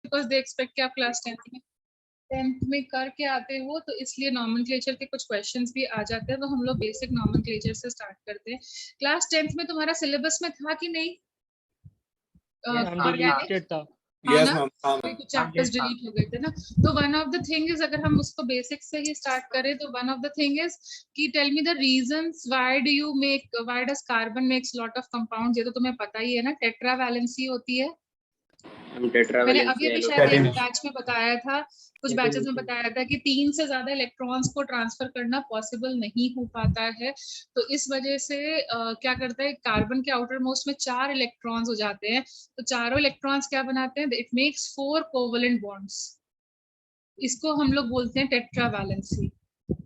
Because they expect कि आप class 10th में करके आते हो, तो इसलिए नॉमेनक्लेचर के कुछ क्वेश्चंस भी आ जाते हैं। तो हम लोग बेसिक नॉमेनक्लेचर से स्टार्ट करते हैं। क्लास 10th में तुम्हारा सिलेबस में था कि नहीं ऑर्गेनिक? Yes, ना ma'am. कुछ चैप्टर्स डिलीट हो गए थे ना। तो one of the thing is, अगर हम उसको बेसिक से ही स्टार्ट करें, तो one of the thing is कि tell me the reasons why does carbon makes lot of compounds. ये तो तुम्हें पता ही है ना, टेट्रा वैलेंसी होती है। मैंने अभी शायद एक बैच में बताया था, कुछ बैचेस में बताया था कि 3 से ज्यादा इलेक्ट्रॉन्स को ट्रांसफर करना पॉसिबल नहीं हो पाता है। तो इस वजह से क्या करता है, कार्बन के आउटर मोस्ट में 4 इलेक्ट्रॉन्स हो जाते हैं। तो चारों इलेक्ट्रॉन्स क्या बनाते हैं, इट मेक्स 4 कोवेलेंट बॉन्ड्स। इसको हम लोग बोलते हैं tetra valency.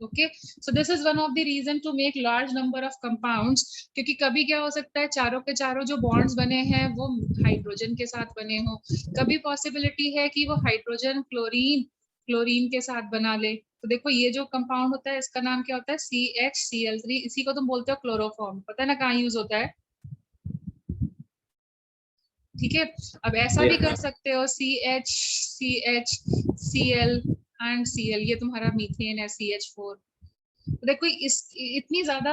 Okay, so this is one of the reason to make large number of compounds. क्योंकि कभी क्या हो सकता है, चारों के चारों जो बॉन्ड्स बने हैं वो हाइड्रोजन के साथ बने हो, कभी पॉसिबिलिटी है कि वो हाइड्रोजन क्लोरीन के साथ बना ले। तो देखो ये जो कंपाउंड होता है इसका नाम क्या होता है, CHCl3। इसी को तुम बोलते हो क्लोरोफॉर्म, पता है ना कहाँ यूज होता है? ठीक है, अब ऐसा भी कर सकते हो CH CH Cl and Cl, ये तुम्हारा मीथेन है CH4। तो देखो इतनी ज्यादा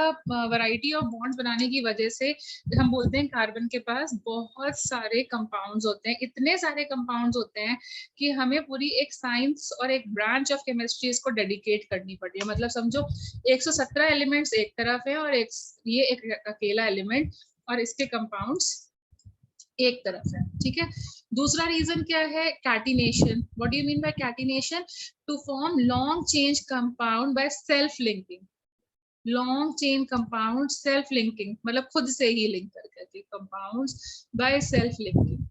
वैरायटी ऑफ बॉन्ड्स बनाने की वजह से हम बोलते हैं कार्बन के पास बहुत सारे कंपाउंड्स होते हैं। इतने सारे कंपाउंड्स होते हैं कि हमें पूरी एक साइंस और एक ब्रांच ऑफ केमिस्ट्री इसको डेडिकेट करनी पड़ती है। मतलब समझो 117 एलिमेंट्स एक तरफ है और ये एक अकेला एलिमेंट और इसके कंपाउंड्स एक तरफ है। ठीक है, दूसरा रीजन क्या है, catenation. What do you mean by catenation? To form long chain compound by self linking. Long chain compound self linking मतलब खुद से ही लिंक करके compounds by self linking.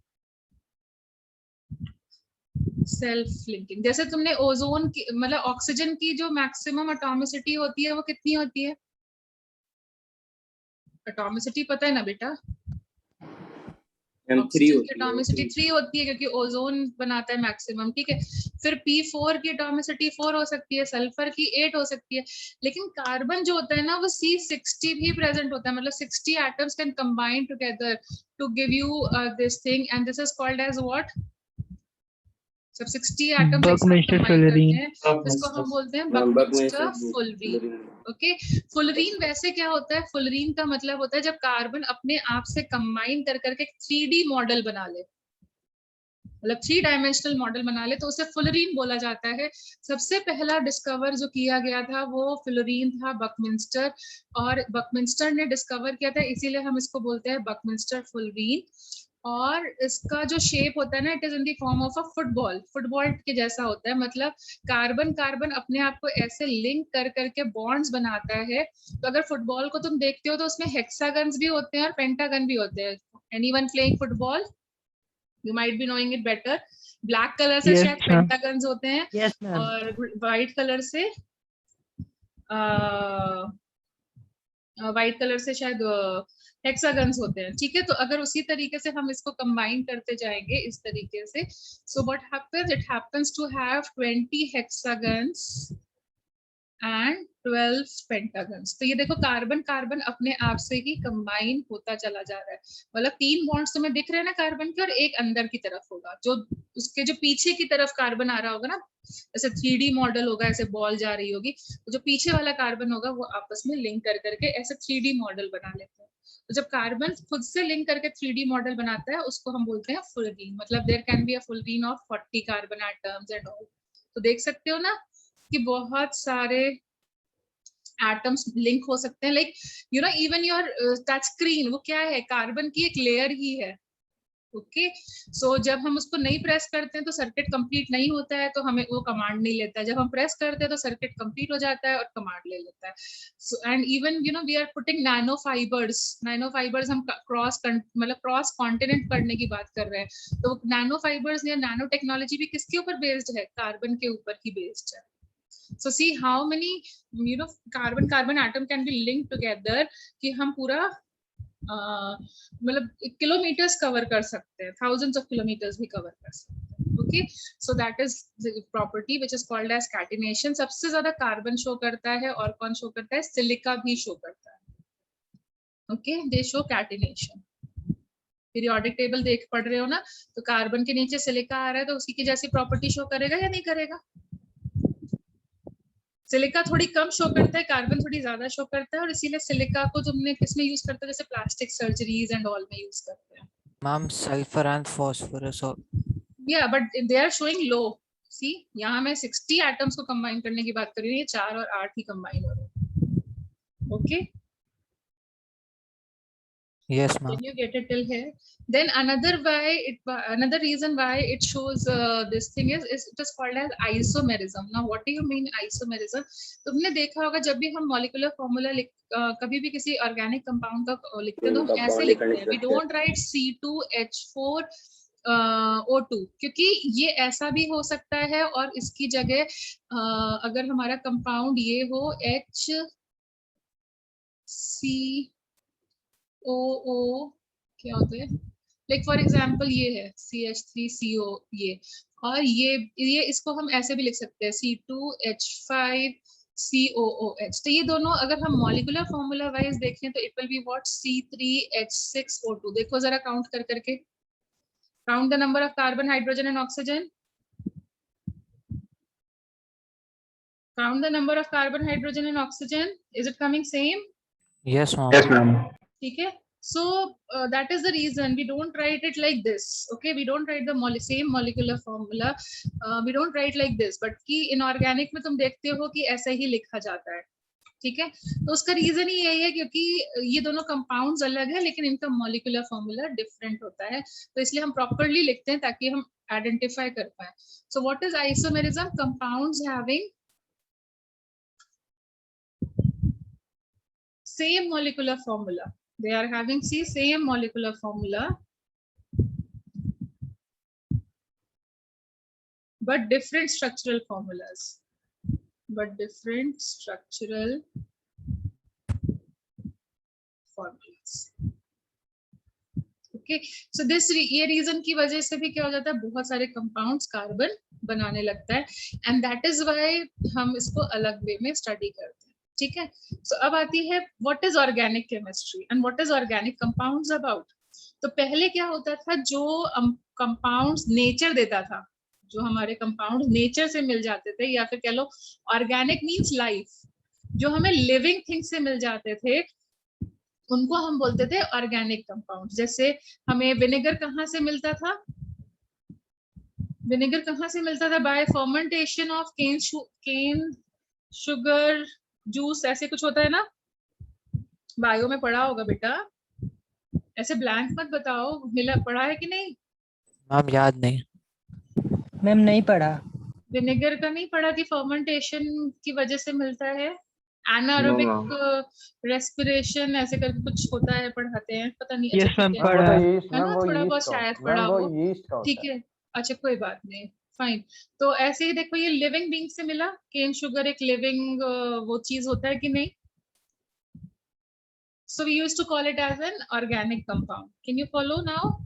Self linking, जैसे तुमने ओजोन की मतलब ऑक्सीजन की जो मैक्सिमम एटॉमिसिटी होती है वो कितनी होती है? एटॉमिसिटी पता है ना बेटा? ऑक्सीजन की एटॉमिसिटी 3 होती है क्योंकि ओजोन बनाता है मैक्सिमम। ठीक है, फिर P4 की एटॉमिसिटी 4 हो सकती है, सल्फर की 8 हो सकती है। लेकिन कार्बन जो होता है ना वो C60 भी प्रेजेंट होता है, मतलब 60 atoms can combine together to give you this thing, and this is called as what? सब 60 एटम्स एक साथ कंबाइन करते हैं, इसको हम बोलते हैं बकमिंस्टर फुलरीन। ओके, फुलरीन वैसे क्या होता है, फुलरीन का मतलब होता है जब कार्बन अपने आप से कंबाइन कर करके 3D मॉडल बना ले, मतलब 3 डायमेंशनल मॉडल बना ले, तो उसे फुलरीन बोला जाता है। सबसे पहला डिस्कवर जो किया गया था वो फुलरीन था, बकमिंस्टर। और बकमिंस्टर ने डिस्कवर किया था, इसीलिए हम इसको बोलते हैं बकमिंस्टर फुलरीन। और इसका जो शेप होता है ना, it is in the form of a football, football के जैसा होता है। मतलब कार्बन कार्बन अपने आप को ऐसे लिंक कर करके बॉन्ड्स बनाता है। तो अगर फुटबॉल को तुम देखते हो तो उसमें हेक्सागन्स भी होते हैं और पेंटागन भी होते हैं। Anyone playing football? You might be knowing it better. Black colour से शायद पेंटागन्स होते हैं और व्हाइट कलर से शायद हेक्सागन्स होते हैं। ठीक है, तो अगर उसी तरीके से हम इसको कंबाइन करते जाएंगे इस तरीके से, so what happens, it happens to have 20 hexagons and 12 pentagons. तो ये देखो कार्बन कार्बन अपने आप से ही कंबाइन होता चला जा रहा है। मतलब 3 बॉन्ड्स तुम्हें दिख रहे हैं ना कार्बन के, और एक अंदर की तरफ होगा, जो उसके जो पीछे की तरफ कार्बन आ रहा होगा ना, जैसे 3D मॉडल होगा, ऐसे बॉल जा रही होगी, तो जो पीछे वाला कार्बन होगा वो आपस में लिंक कर करके ऐसे 3D मॉडल बना लेते हैं। तो जब कार्बन खुद से लिंक करके 3D मॉडल बनाता है उसको हम बोलते हैं फुलरीन। मतलब there can be a fullerene of 40 carbon atoms and all. तो देख सकते हो ना कि बहुत सारे एटम्स लिंक हो सकते हैं। Like you know even your touch screen, वो क्या है, कार्बन की एक लेयर ही है। ओके, सो जब हम उसको नहीं प्रेस करते हैं तो सर्किट कंप्लीट नहीं होता है, तो हमें वो कमांड नहीं लेता है। जब हम प्रेस करते हैं तो सर्किट कंप्लीट हो जाता है और कमांड ले लेता है। So and even you know we are putting nano fibres हम क्रॉस मतलब क्रॉस कॉन्टिनेंट करने की बात कर रहे हैं। तो नैनो फाइबर्स या नैनो टेक्नोलॉजी भी किसके ऊपर बेस्ड है, कार्बन के ऊपर ही बेस्ड है। So see how many carbon atom can be linked together कि हम पूरा मतलब किलोमीटर्स कवर कर सकते हैं, thousands of kilometers भी कवर कर सकते हैं। Okay, so that is the property which is called as catenation. सबसे ज्यादा कार्बन शो करता है और कौन शो करता है, सिलिका भी शो करता है। Okay, they show catenation. Periodic table देख पढ़ रहे हो ना, तो कार्बन के नीचे सिलिका आ रहा है तो उसी की जैसी प्रॉपर्टी शो करेगा या नहीं करेगा? सिलिका थोड़ी कम शो करता है, कार्बन थोड़ी ज्यादा शो करता है, और इसीलिए सिलिका को तुमने किसमें यूज करते हो? जैसे प्लास्टिक सर्जरीज एंड ऑल में यूज करते हैं। मैम सल्फर एंड फास्फोरस या बट दे आर शोइंग लो। सी यहाँ मैं 60 एटम्स को कंबाइन करने की बात कर रही हूँ, ये 4 और 8 ही कंबाइन हो रहे हैं। Okay, yes ma'am. Can you get it till here? Then another reason why it shows this thing is it is called as isomerism. Now what do you mean isomerism? तुमने देखा होगा जब भी हम molecular formula कभी भी किसी organic compound का लिखते हैं तो हम ऐसे लिखते हैं, we don't write C2H4 O2, क्योंकि ये ऐसा भी हो सकता है और इसकी जगह अगर हमारा कंपाउंड ये हो HCOO क्या होता है, लाइक फॉर एग्जाम्पल ये है CH3CO ये, और ये इसको हम ऐसे भी लिख सकते हैं C2H5COOH। तो ये दोनों अगर हम मॉलिक्यूलर फॉर्मूला वाइज देखें तो it will be what C3H6O2। देखो जरा काउंट कर करके, count the number of carbon, hydrogen and oxygen, count the number of carbon, hydrogen and oxygen. Is it coming same? Yes ma'am. Yes ma'am. ठीक है, so that is the reason we don't write it like this. Okay, we don't write the same molecular formula, we don't write like this, but कि inorganic में तुम देखते हो कि ऐसा ही लिखा जाता है। ठीक है, तो उसका रीजन ही यही है क्योंकि ये दोनों कंपाउंड्स अलग है लेकिन इनका मॉलिक्यूलर फॉर्मूला डिफरेंट होता है, तो इसलिए हम प्रॉपर्ली लिखते हैं ताकि हम आइडेंटिफाई कर पाए। So what is isomerism? Compounds having same molecular formula, they are having same molecular formula but different structural formulas, okay, so this ये रीजन की वजह से भी क्या हो जाता है, बहुत सारे कंपाउंड्स कार्बन बनाने लगता है, एंड दैट इज व्हाई हम इसको अलग वे में स्टडी करते हैं। ठीक है, सो अब आती है what is organic chemistry and what is organic compounds about. तो पहले क्या होता था, जो कंपाउंड्स नेचर देता था, जो हमारे कंपाउंड्स नेचर से मिल जाते थे, या फिर कह लो ऑर्गेनिक मींस लाइफ, जो हमें लिविंग थिंग्स से मिल जाते थे उनको हम बोलते थे ऑर्गेनिक कंपाउंड। जैसे हमें विनेगर कहाँ से मिलता था? विनेगर कहाँ से मिलता था? By fermentation of cane sugar juice, ऐसे कुछ होता है ना, बायो में पढ़ा होगा बेटा, ऐसे ब्लैंक मत बताओ, मिला पढ़ा है कि नहीं? मैम याद नहीं। मैम नहीं पढ़ा। विनेगर का नहीं पढ़ा कि फर्मेंटेशन की वजह से मिलता है, एनारोबिक रेस्पिरेशन ऐसे करके कुछ होता है, पढ़ाते हैं, पता नहीं। यस मैम पढ़ा है ना, थोड़ा बहुत शायद पढ़ा हो। ठीक है, अच्छा कोई बात नहीं, फाइन। तो ऐसे ही देखो ये लिविंग बीइंग से मिला, केन शुगर एक लिविंग वो चीज होता है कि नहीं? So we used to call it as an organic compound. Can you follow now?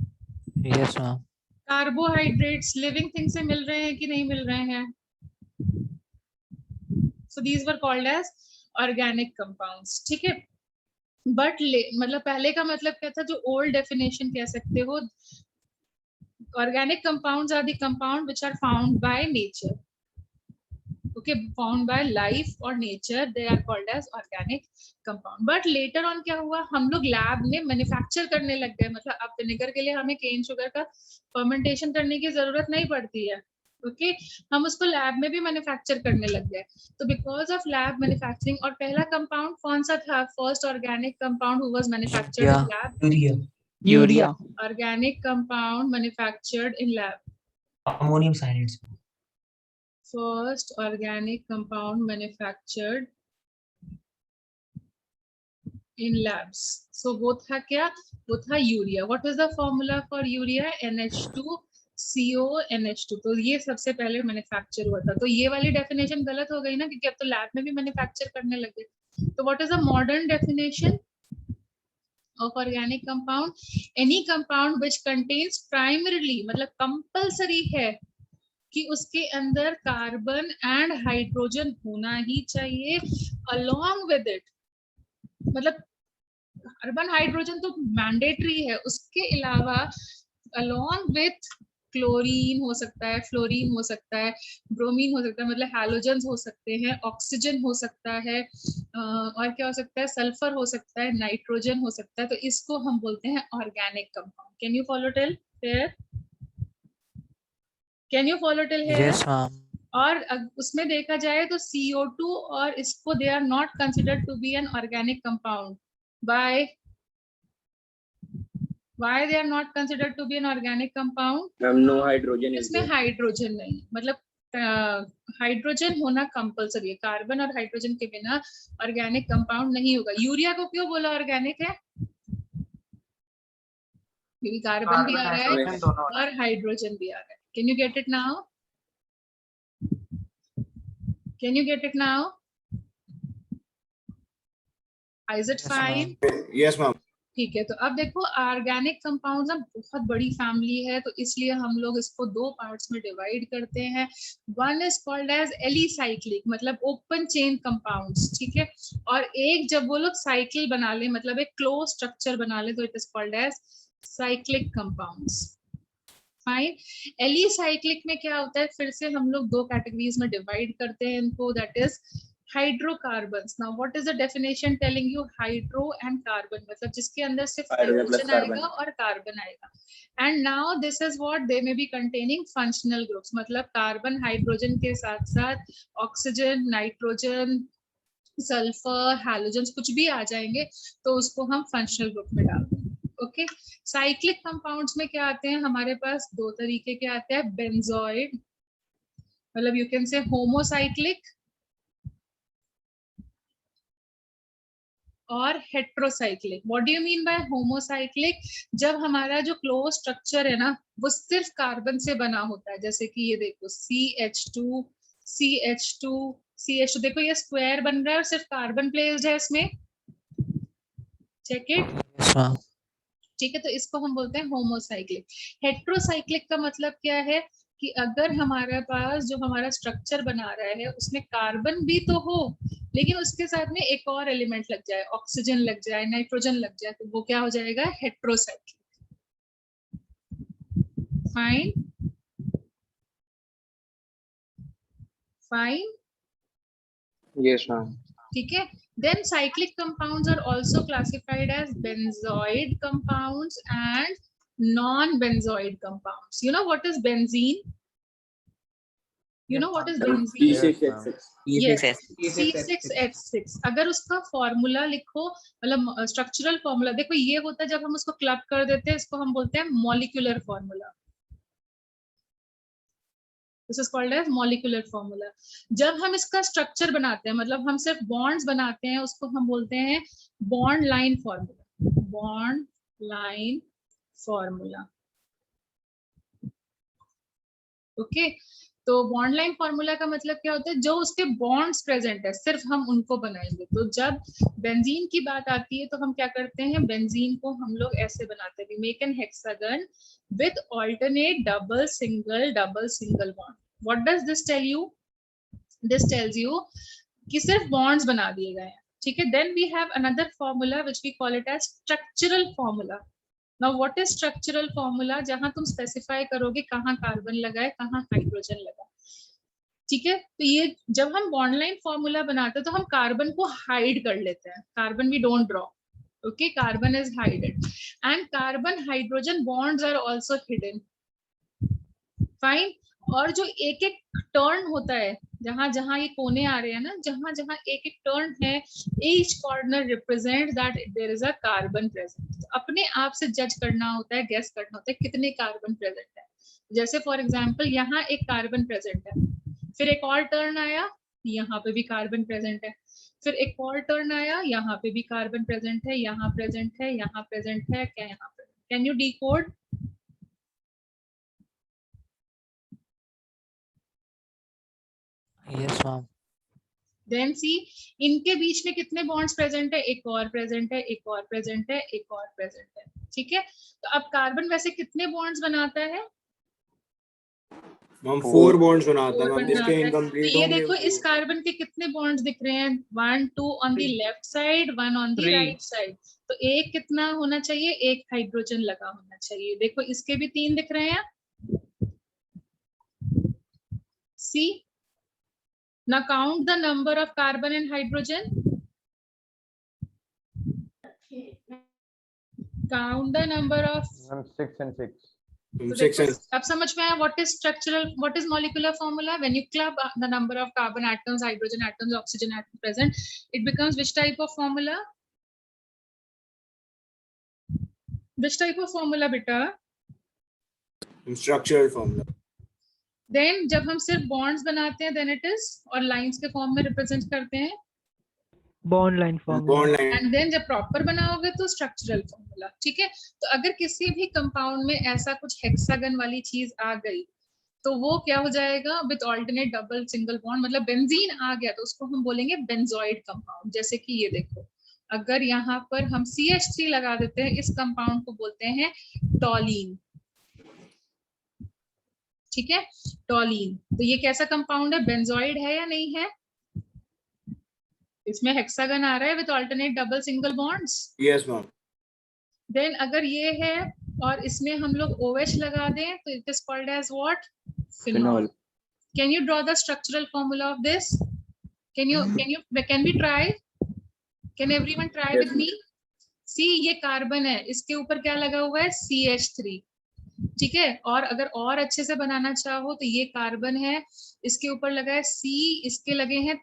Yes ma'am. Carbohydrates living things से मिल रहे हैं कि नहीं मिल रहे हैं? So these were called as organic compounds. ठीक है, बट मतलब पहले का मतलब क्या था, जो ओल्ड डेफिनेशन कह सकते हो, organic compounds are the compound which are found by nature. Okay, found by life or nature, they are called as organic compound. But later on क्या हुआ, हम लोग लैब में मैन्युफैक्चर करने लग गए, मतलब अब विनेगर के लिए हमें केन शुगर का फर्मेंटेशन करने की जरूरत नहीं पड़ती है। ओके, हम उसको लैब में भी मैन्युफैक्चर करने लग गए। तो बिकॉज ऑफ लैब मैन्युफैक्चरिंग, और पहला कंपाउंड कौन सा था, first organic compound who was manufactured in lab? Urea. Organic compound manufactured in lab, ammonium cyanide. First organic compound manufactured in labs. So वो था क्या? वो था urea. What is the formula for urea? NH2CO NH2। तो ये सबसे पहले manufacture हुआ था। तो ये वाली डेफिनेशन गलत हो गई ना, क्योंकि अब तो लैब में भी मैन्युफैक्चर करने लगे। तो what is the modern definition of organic compound? Any compound which contains primarily, मतलब कंपल्सरी है कि उसके अंदर कार्बन एंड हाइड्रोजन होना ही चाहिए, अलोंग विद इट, मतलब कार्बन हाइड्रोजन तो मैंडेटरी है, उसके अलावा अलोंग विथ क्लोरीन हो सकता है, फ्लोरीन हो सकता है, ब्रोमीन हो सकता है, मतलब हैलोजन्स हो सकते हैं, ऑक्सीजन हो सकता है, और क्या हो सकता है, सल्फर हो सकता है, नाइट्रोजन हो सकता है, तो इसको हम बोलते हैं organic compound. Can you follow till here? Can you follow till here? Yes, ma'am. और उसमें देखा जाए तो CO2 और इसको they are not considered to be an organic compound. By why they are not considered to be an organic compound? No hydrogen is इसमें there. Hydrogen नहीं, मतलब हाइड्रोजन होना कंपलसरी है, कार्बन और हाइड्रोजन के बिना ऑर्गेनिक कंपाउंड नहीं होगा। यूरिया को क्यों बोला ऑर्गेनिक है? क्योंकि कार्बन भी आ रहा है और हाइड्रोजन भी आ रहा है। Can you get it now? Can you get it now? Is it Yes, fine? ma'am. Yes, ma'am. ठीक है, तो अब देखो ऑर्गेनिक कंपाउंड्स ना बहुत बड़ी फैमिली है, तो इसलिए हम लोग इसको दो पार्ट्स में डिवाइड करते हैं। One is called as alicyclic, मतलब ओपन चेन कंपाउंड्स, ठीक है, और एक जब वो लोग साइकिल बना ले, मतलब एक क्लोज स्ट्रक्चर बना ले, तो it is called as cyclic compounds. Fine. Alicyclic में क्या होता है, फिर से हम लोग दो कैटेगरीज में डिवाइड करते हैं इनको, that is hydrocarbons. Now what is the definition telling you? Hydro and carbon, मतलब जिसके अंदर सिर्फ Hydrogen plus हाइड्रोजन carbon. आएगा और कार्बन आएगा। And now this is what they may be containing functional groups, मतलब कार्बन हाइड्रोजन के साथ साथ ऑक्सीजन, नाइट्रोजन, सल्फर, हैलोजन्स कुछ भी आ जाएंगे, तो उसको हम फंक्शनल ग्रुप में डाल देंगे। ओके, साइक्लिक कंपाउंड्स में क्या आते हैं हमारे पास? दो तरीके के आते हैं, बेंजोइड, मतलब यू कैन से होमोसाइक्लिक और heterocyclic. What do you mean bye homocyclic? जब हमारा जो क्लोज स्ट्रक्चर है ना वो सिर्फ कार्बन से बना होता है, जैसे कि ये देखो CH2 CH2 CH2, देखो ये स्क्वायर बन रहा है और सिर्फ कार्बन प्लेस्ड है इसमें, चेक इट। Yes, ma'am. ठीक है, तो इसको हम बोलते हैं होमोसाइक्लिक। हेट्रोसाइक्लिक का मतलब क्या है कि अगर हमारे पास जो हमारा स्ट्रक्चर बना रहा है उसमें कार्बन भी तो हो, लेकिन उसके साथ में एक और एलिमेंट लग जाए, ऑक्सीजन लग जाए, नाइट्रोजन लग जाए, तो वो क्या हो जाएगा? Heterocyclic. Fine fine, Yes, ma'am. ठीक है। Then cyclic compounds are also classified as benzoid compounds and non-benzoid compounds. You know what is benzene? You know what is benzene? C6H6. Yes, C6H6। अगर उसका फॉर्मूला लिखो, मतलब structural formula देखो, ये होता है जब हम उसको क्लब कर देते हैं, इसको हम बोलते हैं molecular formula. This is called as molecular formula. जब हम इसका स्ट्रक्चर बनाते हैं, मतलब हम सिर्फ बॉन्ड्स बनाते हैं, उसको हम बोलते हैं bond line formula. Bond line formula, okay. तो बॉन्ड लाइन फॉर्मूला का मतलब क्या होता है? जो उसके बॉन्ड्स प्रेजेंट है सिर्फ हम उनको बनाएंगे। तो जब बेंजीन की बात आती है तो हम क्या करते हैं? बेंजीन को हम लोग ऐसे बनाते हैं, make an hexagon with alternate double single bond. What does this tell you? This tells you कि सिर्फ बॉन्ड्स बना दिए गए हैं, ठीक है। Then we have another formula which we call it as structural formula. Now what is structural formula? जहां तुम स्पेसिफाई करोगे कहाँ कार्बन लगा है, कहाँ हाइड्रोजन लगा, ठीक है। तो ये जब हम बॉन्ड लाइन फॉर्मूला बनाते हैं तो हम कार्बन को हाइड कर लेते हैं, carbon we don't draw, okay, carbon is hided and carbon hydrogen bonds are also hidden. Fine. और जो एक एक टर्न होता है, जहां जहां ये कोने आ रहे हैं ना, जहां जहां एक एक टर्न है, each corner represent that there is a carbon present. अपने आप से जज करना होता है, गेस करना होता है कितने कार्बन प्रेजेंट है। जैसे फॉर एग्जांपल यहाँ एक कार्बन प्रेजेंट है, फिर एक और टर्न आया, यहाँ पे भी कार्बन प्रेजेंट है, फिर एक और टर्न आया, यहाँ पे भी कार्बन प्रेजेंट है, यहाँ प्रेजेंट है, यहाँ प्रेजेंट है, क्या यहाँ पे? Can you decode? Yes, ma'am. Then see, इनके बीच में कितने बॉन्ड्स प्रेजेंट है? एक और प्रेजेंट है, एक और प्रेजेंट है, एक और प्रेजेंट है, ठीक है। तो अब कार्बन वैसे कितने बॉन्ड्स बनाता है? मैम 4 बॉन्ड्स बनाता है फोर मैम, जिसके बनाता है। इनकम्प्लीट तो ये होंगे देखो इस वो- कार्बन के कितने बॉन्ड्स दिख रहे हैं, 1 2 on the left side, 1 on the 3 right side. तो एक कितना होना चाहिए, एक हाइड्रोजन लगा होना चाहिए। देखो इसके भी 3 दिख रहे हैं। सी, now count the number of carbon and hydrogen. Count the number of, ma'am 6 and 6 तो 6 देखो and अब समझ में आया what is structural, what is molecular formula. When you club the number of carbon atoms, hydrogen atoms, oxygen atoms present, it becomes which type of formula? Which type of formula beta? Structural formula. Then जब हम सिर्फ bonds बनाते हैं then it is, और lines के form में represent करते हैं, bond line form bond line and then जब proper बनाओगे तो structural formula। ठीक है, तो अगर किसी भी compound में ऐसा कुछ hexagon वाली चीज आ गई तो वो क्या हो जाएगा, with alternate double single bond, मतलब बेंजीन आ गया तो उसको हम बोलेंगे बेंजोइड कंपाउंड। जैसे कि ये देखो, अगर यहाँ पर हम CH3 लगा देते हैं, इस कंपाउंड को बोलते हैं टॉलीन। ठीक है, टॉलीन। तो ये कैसा कंपाउंड है, बेंजोइड है या नहीं है? इसमें हेक्सागन आ रहा है with alternate double single bonds. Yes ma'am. Then अगर ये है और इसमें हम लोग OH लगा दें तो it is called as what, phenol. Can you draw the structural formula of this? Can we try? Can everyone try Yes, with me? See, ये कार्बन है, इसके ऊपर क्या लगा हुआ है, CH3। ठीक है, और अगर और अच्छे से बनाना चाहो तो ये कार्बन है, इसके ऊपर लगा है C, इसके लगे हैं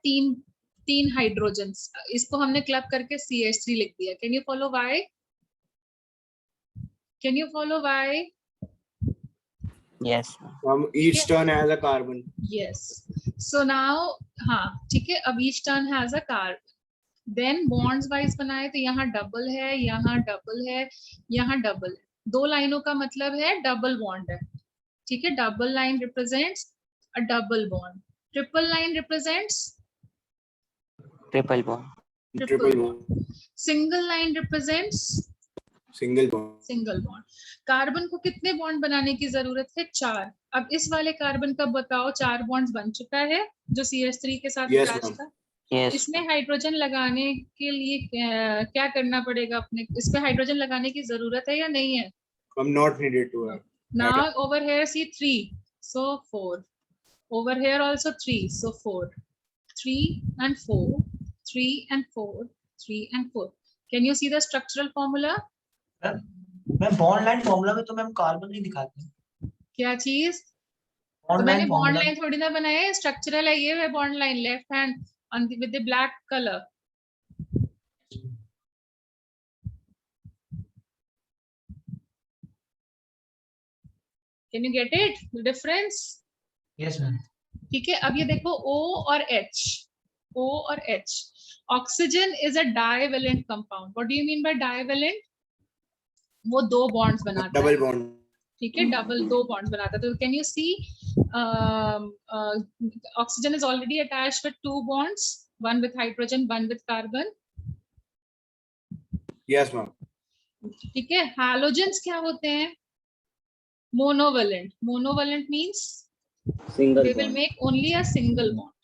तीन हाइड्रोजन्स, इसको हमने क्लब करके CH3 लिख दिया। Can you follow why? Can you follow why? Yes. Each turn has a carbon. Yes. So now, हाँ ठीक है, अब each turn has a carbon. Then bonds wise बनाए तो यहाँ डबल है, यहाँ डबल है, यहाँ डबल है। 2 लाइनों का मतलब है डबल बॉन्ड है। ठीक है, double line represents a double bond, triple line represents Triple bond. Triple bond. Single line represents Single bond. Single bond. Carbon को कितने बॉन्ड बनाने की जरूरत है, 4। अब इस वाले कार्बन का बताओ 4 बॉन्ड्स बन चुका है जो CH3 के साथ Yes, अटैच ma'am. था। Yes. इसमें हाइड्रोजन लगाने के लिए क्या करना पड़ेगा, अपने इस पे हाइड्रोजन लगाने की जरूरत है या नहीं है? I'm not needed to have. Now over here see 3, so 4. Over here also 3, so 4. 3 and 4, 3 and 4, 3 and 4. Can you see the structural formula? Ma'am bond line formula में तो मैम कार्बन नहीं दिखाते। क्या चीज? तो बॉन्ड मैंने लाइन बॉन्ड फॉर्मूला लाइन थोड़ी ना बनाया है, स्ट्रक्चरल है ये है bond line, left hand on the, with the black color. Can you get it, the difference? Yes ma'am. ठीक है, अब ये देखो O और H, O और H. Oxygen is a divalent compound. What do you mean by divalent? वो 2 bonds बनाता है। Double bond. ठीक है, डबल 2 bonds बनाता है। तो can you see oxygen is already attached with 2 bonds, one with hydrogen, one with carbon. Yes, ma'am. ठीक है, halogens क्या होते हैं, monovalent. Monovalent means Single they will bond. make only a single bond.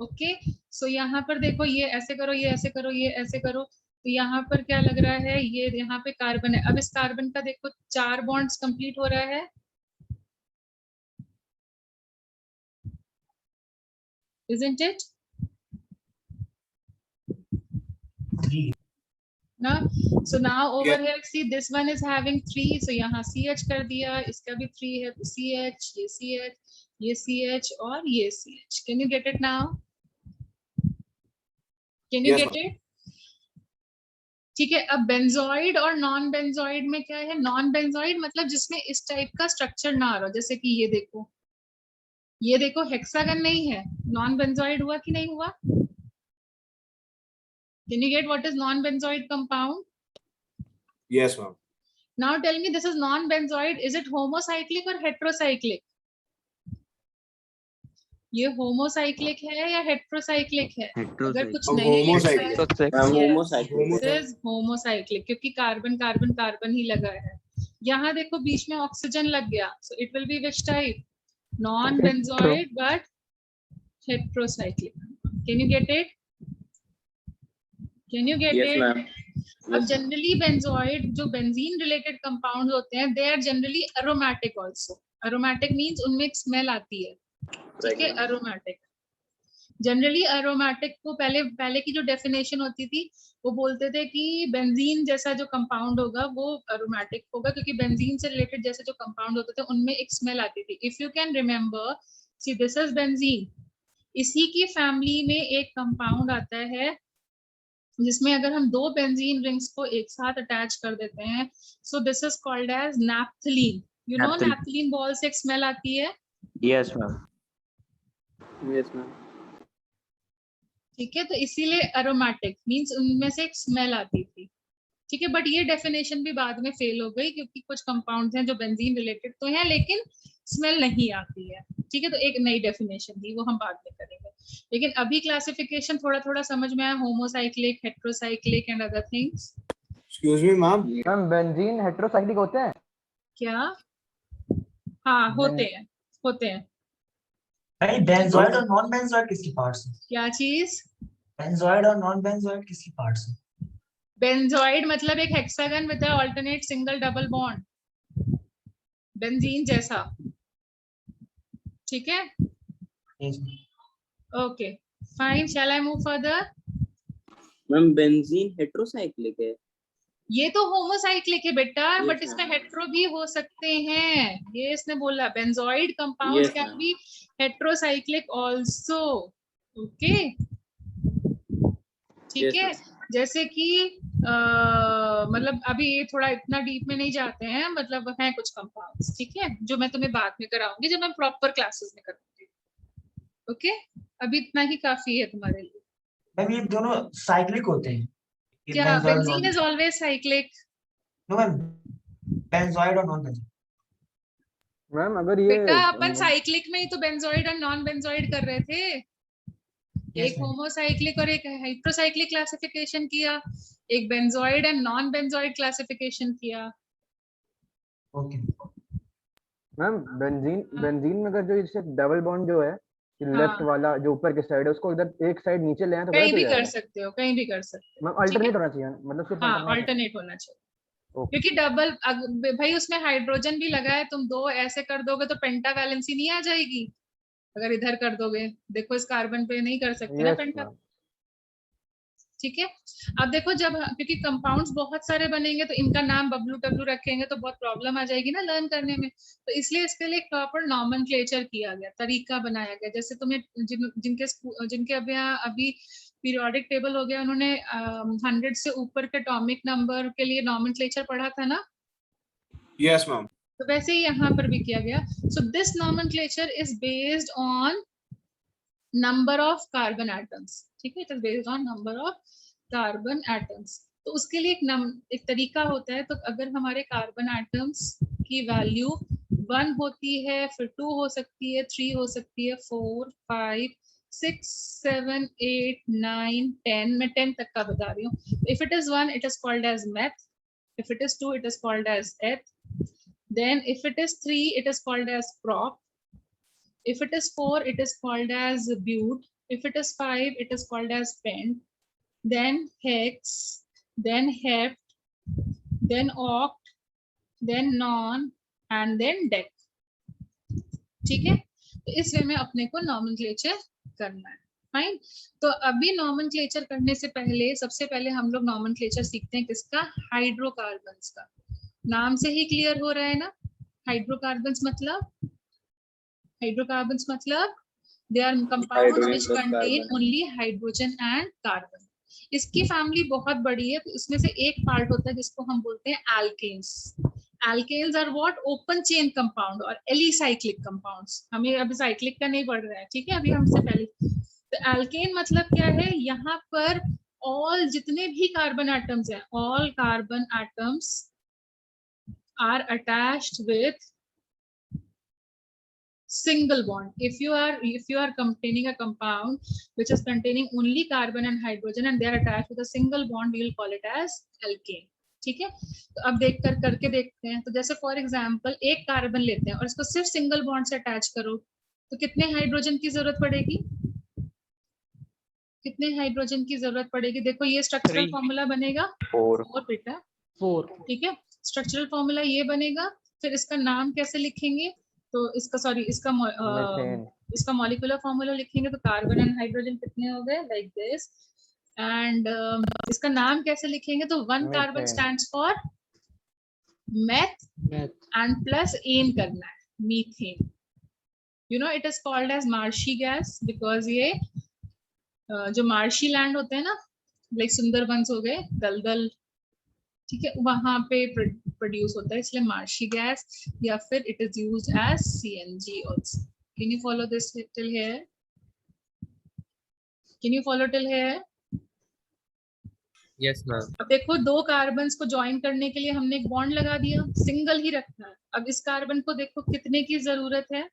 Okay, so यहाँ पर देखो, ये ऐसे करो, ये ऐसे करो, ये ऐसे करो, तो यहाँ पर क्या लग रहा है, ये यहाँ पे कार्बन है। अब इस कार्बन का देखो 4 बॉन्ड्स कंप्लीट हो रहा है, isn't it? 3 ना, so now over Yeah. here see this one is having 3, so यहाँ CH कर दिया, इसका भी 3 है, तो CH, ये CH, ये CH और ये CH. Can you get it now? Can you Yes, get it? ठीक है, अब बेंजोइड और नॉन बेंजोइड में क्या है, नॉन बेंजोइड मतलब जिसमें इस टाइप का स्ट्रक्चर ना आ रहा, जैसे कि ये देखो हेक्सागन नहीं है, नॉन बेंजोइड हुआ कि नहीं हुआ? Can you get what is non-benzoid compound? Yes, ma'am. Now tell me, this is non-benzoid. Is it homocyclic or heterocyclic? ये homocyclic है या heterocyclic है? अगर कुछ नहीं लिखा है, Homocyclic. yes, this is homocyclic, क्योंकि कार्बन कार्बन कार्बन ही लगा है। यहाँ देखो बीच में ऑक्सीजन लग गया, so it will be which type? Non benzoid but heterocyclic. Can you get it? Can you get Yes, it? ma'am. अब जनरली बेंजोइड जो बेंजीन रिलेटेड कंपाउंड होते हैं, they are generally aromatic also. Aromatic means उनमें एक smell आती है, ठीक है, एरोमेटिक. जनरली एरोमेटिक को पहले की जो डेफिनेशन होती थी, वो बोलते थे कि बेंजीन जैसा जो कंपाउंड होगा वो एरोमेटिक होगा, क्योंकि बेंजीन से रिलेटेड जैसे जो कंपाउंड होते थे उनमें एक स्मेल आती थी. If you can remember, see this is benzene. इसी की फैमिली में एक कंपाउंड आता है जिसमें अगर हम दो बेंजीन रिंग्स को एक साथ अटैच कर देते हैं, so this is called as naphthalene. You know Naphthalene. Naphthalene ball से एक स्मेल आती है, Yes, ma'am. Yes, ma'am. ठीक है. तो इसीलिए एरोमेटिक मींस उनमें से एक स्मेल आती थी, ठीक है. बट ये डेफिनेशन भी बाद में फेल हो गई, क्योंकि कुछ कंपाउंड्स हैं जो बेंजीन रिलेटेड तो हैं लेकिन स्मेल नहीं आती है, ठीक है. तो एक नई डेफिनेशन थी, वो हम बाद में करेंगे. लेकिन अभी क्लासिफिकेशन थोड़ा थोड़ा समझ में आया, homocyclic, heterocyclic and other things. Excuse me, ma'am. Ma'am benzene heterocyclic होते हैं? क्या? हाँ होते हैं, होते हैं. भाई बेंजोइड और नॉन बेंजोइड किसकी पार्ट्स हैं? क्या चीज? बेंजोइड और नॉन बेंजोइड किसकी पार्ट्स हैं? बेंजोइड मतलब एक hexagon with alternate single double bond, benzene जैसा, ठीक है. Yes. Okay fine, shall I move further? Ma'am benzene heterocyclic है. ये तो होमोसाइक्लिक है बेटा, Yes, बट इसमें ma'am. हेट्रो भी हो सकते हैं, ये इसने बोला. Benzoid compounds Yes, can ma'am. Be heterocyclic also, okay, ठीक Yes, है. ma'am. जैसे कि मतलब अभी ये थोड़ा इतना डीप में नहीं जाते हैं, मतलब हैं कुछ कंपाउंड्स, ठीक है, जो मैं तुम्हें बाद में कराऊंगी जब मैं प्रॉपर क्लासेस में करूंगी. ओके, अभी इतना ही काफी है तुम्हारे लिए. मैम ये दोनों साइक्लिक होते हैं? ये क्या? Benzoid benzene is always cyclic. No ma'am, benzoid और नॉन बेंजोइड. मैम अगर ये बेटा अपन साइक्लिक में ही तो बेंजोइड और नॉन बेंजोइड कर रहे थे. एक होमोसाइक्लिक और एक हेट्रोसाइक्लिक क्लासिफिकेशन किया, एक benzoid and non benzoid classification किया. ओके. मैम बेंजीन में अगर जो जैसे डबल बॉन्ड जो है, लेफ्ट वाला जो ऊपर के साइड है, उसको इधर एक साइड नीचे ले आए तो कहीं गलत हो भी कर जाएगा? सकते हो, कहीं भी कर सकते हो. मैम अल्टरनेट होना चाहिए, मतलब सिर्फ हाँ अल्टरनेट. ऑल्टरनेट होना चाहिए, ओके. क्योंकि डबल भाई उसमें हाइड्रोजन भी लगा है, तुम दो ऐसे कर दोगे तो पेंटा वैलेंसी नहीं आ जाएगी. अगर इधर कर दोगे, देखो इस कार्बन पे नहीं कर सकते ना यस पेंटा, मैम. ठीक है. अब देखो जब, क्योंकि कंपाउंड्स बहुत सारे बनेंगे तो इनका नाम बबलू टबलू रखेंगे तो बहुत प्रॉब्लम आ जाएगी ना लर्न करने में. तो इसलिए इसके लिए एक प्रॉपर नॉमेनक्लेचर किया गया, तरीका बनाया गया. जैसे तुम्हें जिनके अभी पीरियोडिक टेबल हो गया, उन्होंने 100 से ऊपर के एटॉमिक नंबर के लिए नॉमेनक्लेचर पढ़ा था ना. Yes, ma'am. तो वैसे ही यहाँ पर भी किया गया. So this nomenclature is based on number of carbon atoms, ठीक है. It is based on number of carbon atoms. तो उसके लिए एक तरीका होता है. तो अगर हमारे कार्बन एटम्स की वैल्यू 1 होती है, फिर 2 हो सकती है, 3 हो सकती है, 4, 5, 6, 7, 8, 9, 10. मैं 10 तक का बता रही हूँ. If it is 1 it is called as meth, if it is 2 it is called as eth, then if it is 3 it is called as prop, if it is 4 it is called as but, if it is 5 it is called as pent, then hex, then hept, then oct, then non and then dec, ठीक है. तो इस वे में अपने को nomenclature करना है. Fine. तो अभी नॉमेनक्लेचर करने से पहले सबसे पहले हम लोग नॉमेनक्लेचर सीखते हैं किसका? हाइड्रोकार्बन्स का. नाम से ही क्लियर हो रहा है ना, हाइड्रोकार्बन्स मतलब they are compounds which contain only hydrogen and carbon. इसकी फैमिली बहुत बड़ी है, तो इसमें से एक पार्ट होता है जिसको हम बोलते हैं alkanes. Alkanes are what? Open chain compound और एलिसाइक्लिक कंपाउंड्स. हमें अभी साइक्लिक का नहीं पढ़ रहा है, ठीक है, अभी हमसे पहले. तो एल्केन मतलब क्या है? यहाँ पर ऑल जितने भी कार्बन एटम्स हैं, all carbon atoms are attached with single bond. If you are containing a compound which is containing only carbon and hydrogen and they are attached with a single bond, we will call it as alkane. ठीक है, तो अब देख कर करके देखते हैं। तो जैसे फॉर एग्जांपल एक कार्बन लेते हैं और इसको सिर्फ सिंगल बॉन्ड से अटैच करो, तो कितने हाइड्रोजन की जरूरत पड़ेगी? कितने हाइड्रोजन की जरूरत पड़ेगी? देखो ये स्ट्रक्चरल फॉर्मूला बनेगा 4 4 बेटा, 4 ठीक है। स्ट्रक्चरल फॉर्मूला ये बनेगा, फिर इसका नाम कैसे लिखेंगे? तो इसका सॉरी इसका मीथेन। इसका मॉलिक्यूलर फॉर्मूला लिखेंगे तो कार्बन एंड हाइड्रोजन कितने हो गए, लाइक दिस। एंड इसका नाम कैसे लिखेंगे? तो one carbon Methane. Stands for meth and plus ane करना है, methane. You know it is called as marshy gas because ये जो मार्शी लैंड होते हैं ना, लाइक सुंदरबंस हो गए, दलदल, ठीक है, वहां पे प्रोड्यूस होता है, इसलिए मार्शी गैस, या फिर it is used as CNG also. Can you follow this till here? Can you follow till here? Yes ma'am. अब देखो दो कार्बन्स को ज्वाइन करने के लिए हमने एक बॉन्ड लगा दिया, सिंगल ही रखना है। अब इस कार्बन को देखो कितने की जरूरत है?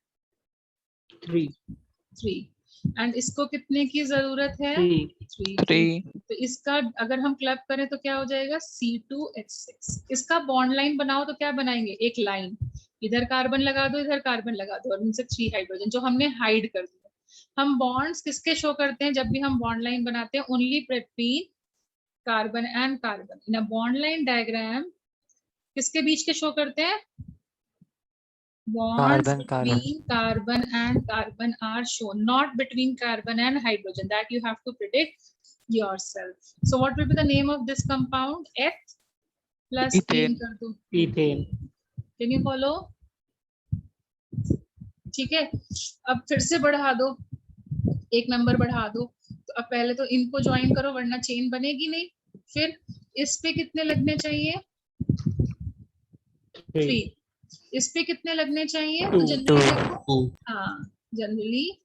3 एंड इसको कितने की जरूरत है? 3। तो इसका अगर हम क्लब करें तो क्या हो जाएगा? C2H6। इसका बॉन्ड लाइन बनाओ तो क्या बनाएंगे? एक लाइन, इधर कार्बन लगा दो, इधर कार्बन लगा दो, और इनसे 3 हाइड्रोजन जो हमने हाइड कर दिया। हम बॉन्ड्स किसके शो करते हैं जब भी हम बॉन्ड लाइन बनाते हैं? Only between carbon and carbon. In a bond line diagram किसके बीच के शो करते हैं? Bonds between carbon and carbon are shown, not between carbon and hydrogen. That you have to predict yourself. So what will be the name of this compound? H plus ethane कर दो, ethane। Can you follow? ठीक है, अब फिर से बढ़ा दो, एक नंबर बढ़ा दो। तो अब पहले तो इनको ज्वाइन करो वरना चेन बनेगी नहीं। फिर इस पे कितने लगने चाहिए? 3। इस पे कितने लगने चाहिए? तो जनरली देखो, हाँ जनरली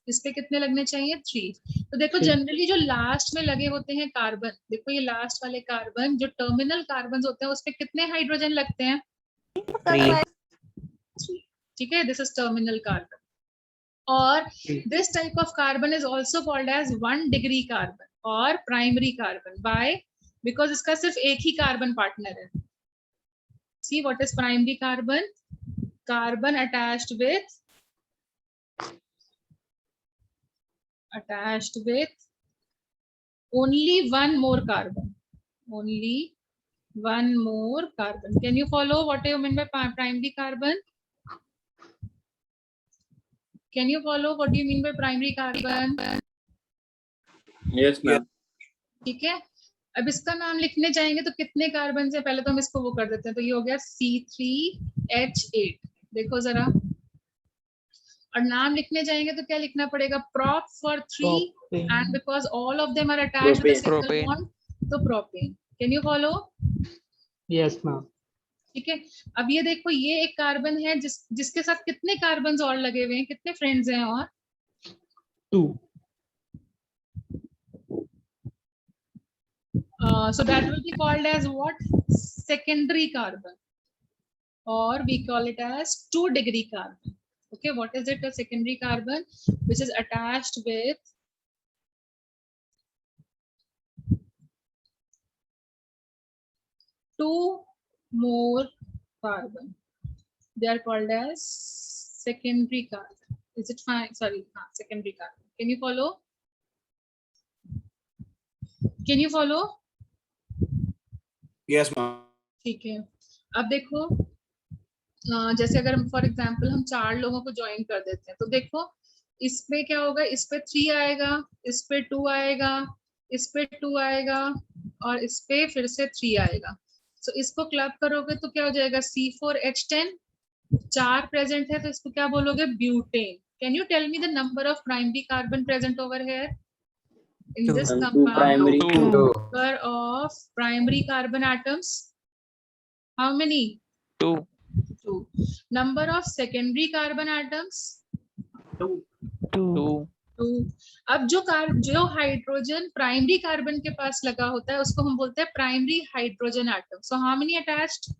इस पे कितने लगने चाहिए? 3। तो देखो जनरली जो लास्ट में लगे होते हैं कार्बन, देखो ये लास्ट वाले कार्बन जो टर्मिनल कार्बन होते हैं उस पे कितने हाइड्रोजन लगते हैं? 3 ठीक है, दिस इज टर्मिनल कार्बन। और this type of carbon is also called as 1 degree carbon और प्राइमरी कार्बन। बाय बिकॉज इसका सिर्फ एक ही कार्बन पार्टनर है। See what is primary carbon? Carbon attached with only one more carbon. Only one more carbon. Can you follow what do you mean by primary carbon? Can you follow what do you mean by primary carbon? Yes, ma'am. ठीक है, अब इसका नाम लिखने जाएंगे तो कितने carbon से? पहले तो हम इसको वो कर देते हैं, तो ये हो गया C3H8। देखो जरा, और नाम लिखने जाएंगे तो क्या लिखना पड़ेगा? prop for 3 and because all of them are attached with a single Propane. bond, तो propane। Can you follow? Yes ma'am. ठीक है, अब ये देखो ये एक कार्बन है जिसके साथ कितने कार्बन और लगे हुए हैं, कितने फ्रेंड्स हैं? और 2 so that will be called as what? Secondary carbon, or we call it as 2 degree carbon. Okay, what is it? A secondary carbon which is attached with two more carbon. They are called as secondary carbon. Is it fine? Sorry, secondary carbon. Can you follow? Can you follow? Yes, ma'am. ठीक है, अब देखो जैसे अगर for example हम 4 लोगों को join कर देते हैं तो देखो इस पे क्या होगा? इस पे 3 आएगा, इस पे 2 आएगा, इस पे 2 आएगा, और इस पे फिर से 3 आएगा। सो इसको क्लब करोगे तो क्या हो जाएगा? C4H10। 4 प्रेजेंट है तो इसको क्या बोलोगे? Butane. Can you tell me the number of primary carbon present over here in this compound? Number of primary carbon atoms, how many? 2 Number of secondary carbon atoms? 2 अब जो हाइड्रोजन प्राइमरी कार्बन के पास लगा होता है उसको हम बोलते हैं primary hydrogen atom. So how many attached?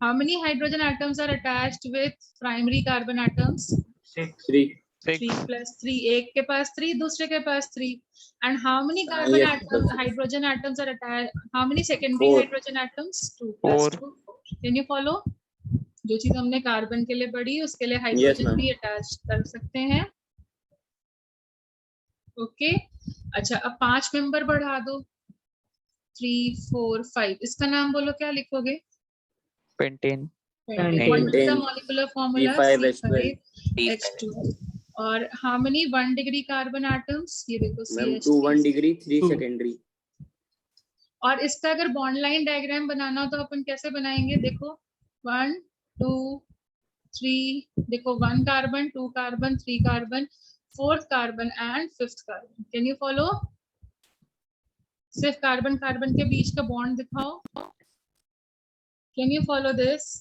How many hydrogen atoms are attached with primary carbon atoms? 3 3 6 plus 3, एक के पास 3, दूसरे के पास 3, and how many carbon Yes, atoms, sir. hydrogen atoms are attached? How many secondary 4. hydrogen atoms? 2 plus 4 2, 4. Can you follow? जो चीज हमने carbon के लिए पढ़ी उसके लिए Yes, हाइड्रोजन ma'am. भी अटैच कर सकते हैं. ओके अच्छा, अब 5 मेंबर बढ़ा दो, 3 4 5. इसका नाम बोलो, क्या लिखोगे? Pentane Pentane. What is the Pentane. molecular formula? C5H12. C5H12. और how many 1 degree carbon atoms? ये देखो Ma'am, CH3. 2 1 degree, 3 2. secondary. और इसका अगर बॉन्ड लाइन डायग्राम बनाना हो तो अपन कैसे बनाएंगे? देखो 1 2 3, देखो 1 carbon, 2 carbon, 3 carbon, 4th carbon and 5th carbon. Can you follow? सिर्फ कार्बन कार्बन के बीच का बॉन्ड दिखाओ. Can you follow this?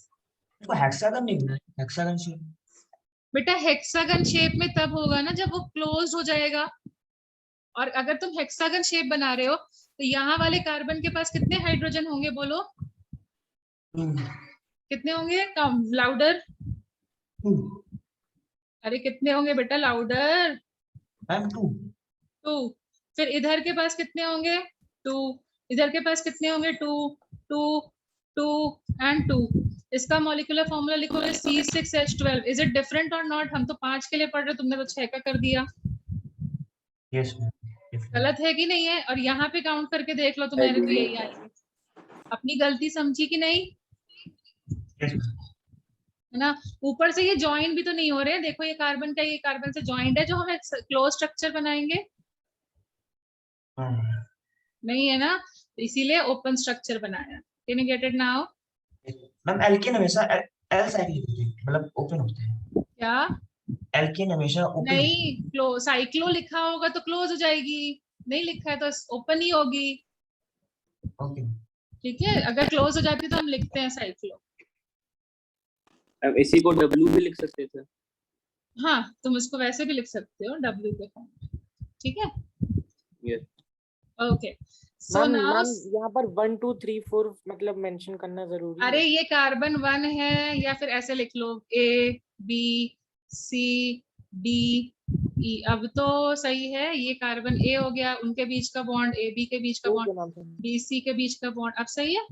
इसको हेक्सागन नहीं बनाए, हेक्सागन शेप. बेटा हेक्सागन शेप में तब होगा ना जब वो क्लोज हो जाएगा. और अगर तुम हेक्सागन शेप बना रहे हो तो यहाँ वाले कार्बन के पास कितने हाइड्रोजन होंगे बोलो? कितने होंगे? कम लाउडर. अरे कितने होंगे बेटा? लाउडर. मैम 2. 2. फिर इधर के पास कितने होंगे? 2. इधर के पास कितने होंगे? 2 2 2 एंड 2. इसका मॉलिक्यूलर फॉर्मूला लिखोगे C6H12. इज इट डिफरेंट और नॉट? हम तो 5 के लिए पढ़ रहे, तुमने तो 6 का कर दिया. Yes ma'am. गलत है कि नहीं है? और यहाँ पे काउंट करके देख लो, तुम्हारे तो यही आएंगे. अपनी गलती समझी कि नहीं? यस है ना? ऊपर से ये ज्वाइन भी तो नहीं हो रहे. देखो ये कार्बन का ये कार्बन से ज्वाइंट है, जो हम क्लोज स्ट्रक्चर बनाएंगे. मैम. नहीं है ना, इसीलिए ओपन स्ट्रक्चर बनाया. Can you get it now? Ma'am alkane हमेशा एल साइड होते हैं, मतलब ओपन होते हैं. क्या? एल्केन हमेशा ओपन. नहीं, साइक्लो लिखा होगा तो क्लोज हो जाएगी. नहीं लिखा है तो ओपन ही होगी. ओके. ठीक है, अगर क्लोज हो जाती तो हम लिखते हैं साइक्लो. अब इसी को W भी लिख सकते थे. हाँ, तुम इसको वैसे भी लिख सकते हो W के फॉर्म में. ठीक है. Yes. ओके सो नाउ यहाँ पर 1 2 3 4 मतलब मेंशन करना जरूरी अरे है. ये कार्बन 1 है, या फिर ऐसे लिख लो A B C D E. अब तो सही है, ये कार्बन A हो गया, उनके बीच का बॉन्ड, A B के बीच का okay bond, ma'am. B C के बीच का बॉन्ड. अब सही है.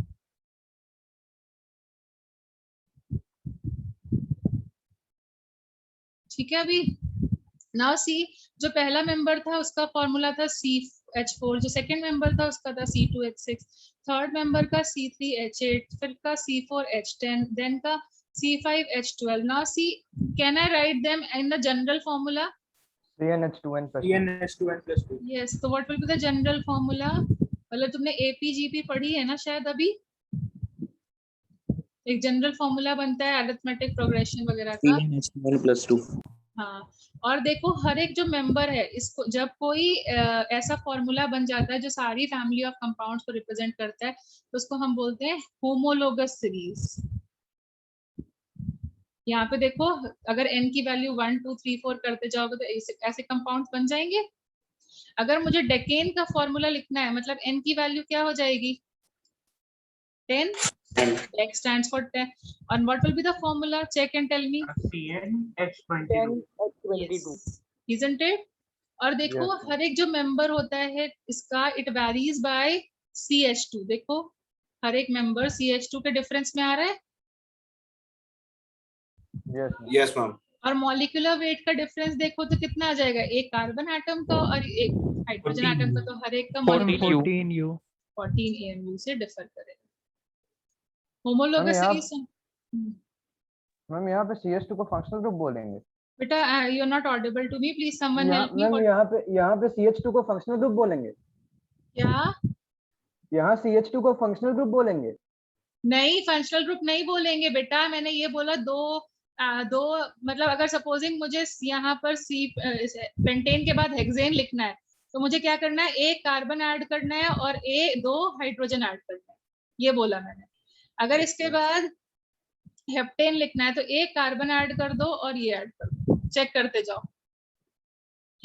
ठीक है. अभी नाउ सी, जो पहला मेंबर था उसका फॉर्मूला था CH4, जो सेकंड मेंबर था उसका था C2H6, थर्ड मेंबर का C3H8, फिर का C4H10, देन का C5H12. Now see, can I write them in the general formula? CnH2n plus 2. CnH2n plus 2. Yes. तो what will be the general formula? मतलब तुमने APGP पढ़ी है ना शायद अभी. एक जनरल फॉर्मूला बनता है अरिथमेटिक प्रोग्रेशन वगैरह का. CnH2n plus 2. हाँ, और देखो हर एक जो मेंबर है, इसको जब कोई ऐसा फॉर्मूला बन जाता है जो सारी फैमिली ऑफ कंपाउंड्स को रिप्रेजेंट करता है, तो उसको हम बोलते हैं होमोलोगस सीरीज. यहाँ पे देखो, अगर n की वैल्यू 1 2 3 4 करते जाओगे तो ऐसे कंपाउंड्स बन जाएंगे. अगर मुझे डेकेन का फॉर्मूला लिखना है, मतलब n की वैल्यू क्या हो जाएगी? 10. X stands for 10. And what will be the formula? Check and tell me. CnH22. 10H22. Isn't it? और देखो Yes. हर एक जो मेंबर होता है इसका, इट वेरीज बाय CH2. देखो हर एक मेंबर CH2 के डिफरेंस में आ रहा है. Yes, ma'am. Yes, ma'am. और मॉलिक्यूलर वेट का डिफरेंस देखो तो कितना आ जाएगा? एक कार्बन एटम का और एक हाइड्रोजन 14 एटम का, तो हर एक का 14 मॉलिक्यूलर 14U. 14 AMU से डिफर करेगा. होमोलोगस यहाँ- सीरीज. मैम यहाँ पे CH2 को फंक्शनल ग्रुप बोलेंगे. बेटा you are not audible to me, please someone help me. Ma'am यहाँ पे CH2 को फंक्शनल ग्रुप बोलेंगे. क्या? यहाँ CH2 को फंक्शनल ग्रुप बोलेंगे. नहीं, फंक्शनल ग्रुप नहीं बोलेंगे बेटा. मैंने ये बोला दो मतलब अगर सपोजिंग मुझे यहाँ पर पेंटेन के बाद हेक्सेन लिखना है तो मुझे क्या करना है? एक कार्बन ऐड करना है और 2 हाइड्रोजन ऐड करना है. ये बोला मैंने. अगर इसके बाद हेप्टेन लिखना है तो एक कार्बन ऐड कर दो और ये ऐड कर दो. चेक करते जाओ.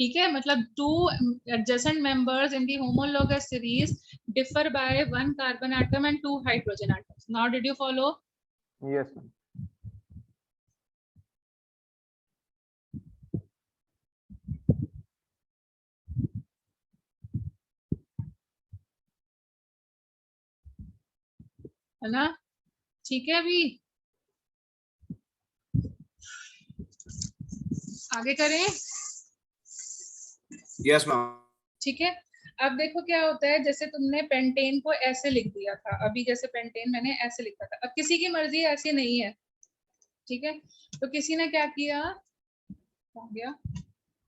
ठीक है, मतलब 2 adjacent members in the homologous series differ by 1 carbon atom and 2 hydrogen atoms. Now did you follow? Yes, ma'am. है ना? ठीक है, अभी आगे करें। Yes, ma'am. ठीक है, अब देखो क्या होता है, जैसे तुमने पेंटेन को ऐसे लिख दिया था, अभी जैसे पेंटेन मैंने ऐसे लिखा था, अब किसी की मर्जी ऐसी नहीं है, ठीक है, तो किसी ने क्या किया, हो गया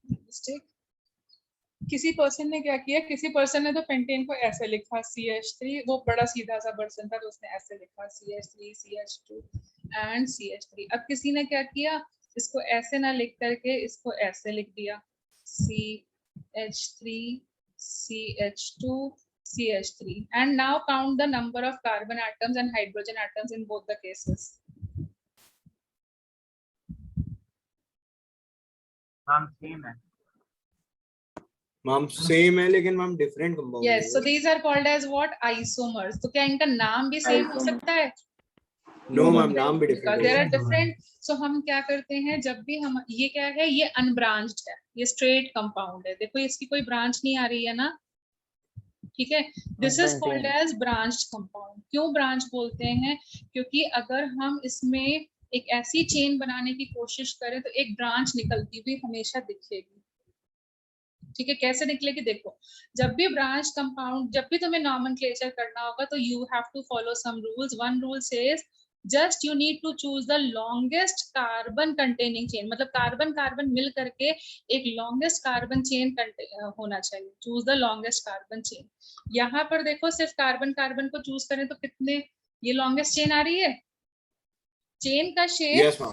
मिस्टेक, किसी पर्सन ने क्या किया, किसी पर्सन ने तो पेंटेन को ऐसे लिखा CH3, वो बड़ा सीधा सा पर्सन था तो उसने ऐसे लिखा CH3 CH2 एंड CH3। अब किसी ने क्या किया, इसको ऐसे ना लिख करके इसको ऐसे लिख दिया CH3 CH2 CH3 and now count the number of carbon atoms and hydrogen atoms in both the cases. Ma'am, same है लेकिन ma'am different compound Yes, है so वो। these are called as what? Isomers. तो क्या इनका नाम भी same हो सकता है? No, ma'am, नाम भी Because different there are है। different. So हम क्या करते हैं, जब भी हम, ये क्या है, ये अनब्रांच्ड है, ये स्ट्रेट कंपाउंड है, देखो इसकी कोई ब्रांच नहीं आ रही है ना, ठीक है, this is called as branched compound. क्यों ब्रांच बोलते हैं, क्योंकि अगर हम इसमें एक ऐसी चेन बनाने की कोशिश करें तो एक ब्रांच निकलती हुई हमेशा दिखेगी, ठीक है, कैसे निकलेगी, देखो, जब भी ब्रांच कंपाउंड, जब भी तुम्हें नॉमेनक्लेचर करना होगा तो you have to follow some rules. One rule says just you need to choose the longest carbon containing chain, मतलब कार्बन कार्बन मिल करके एक लॉन्गेस्ट कार्बन चेन होना चाहिए, choose the longest carbon chain. यहाँ पर देखो सिर्फ कार्बन कार्बन को चूज करें तो कितने, ये लॉन्गेस्ट चेन आ रही है, चेन का शेप, Yes, ma'am.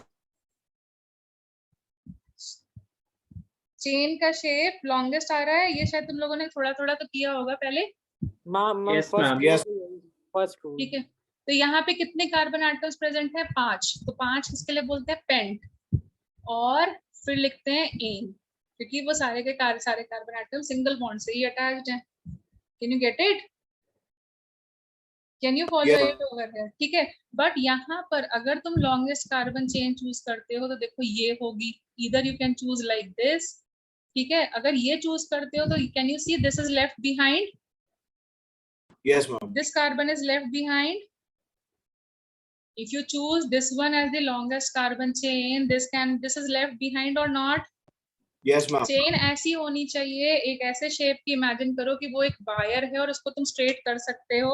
चेन का शेप लॉन्गेस्ट आ रहा है, ये शायद तुम लोगों ने थोड़ा थोड़ा तो किया होगा पहले, Yes, ma'am. Yes. First rule. ठीक है, तो यहाँ पे कितने कार्बन एटम्स प्रेजेंट है, 5, तो 5 किसके लिए बोलते हैं, पेंट, और फिर लिखते हैं एन, क्योंकि वो सारे के सारे कार्बन एटम सिंगल बॉन्ड से ही अटैच्ड हैं। Can you get it, can you follow Yes, it over here, ठीक है, बट यहाँ पर अगर तुम लॉन्गेस्ट कार्बन चेन चूज करते हो तो देखो ये होगी, इधर you can choose like this, ठीक है, अगर ये चूज करते हो तो can you see this is left behind, yes, ma'am. this carbon is left behind. If you choose this one as the longest carbon chain, this is left behind or not? Yes, ma'am. Chain ऐसी होनी चाहिए, एक ऐसे shape की imagine करो कि वो एक वायर है और उसको तुम स्ट्रेट कर सकते हो,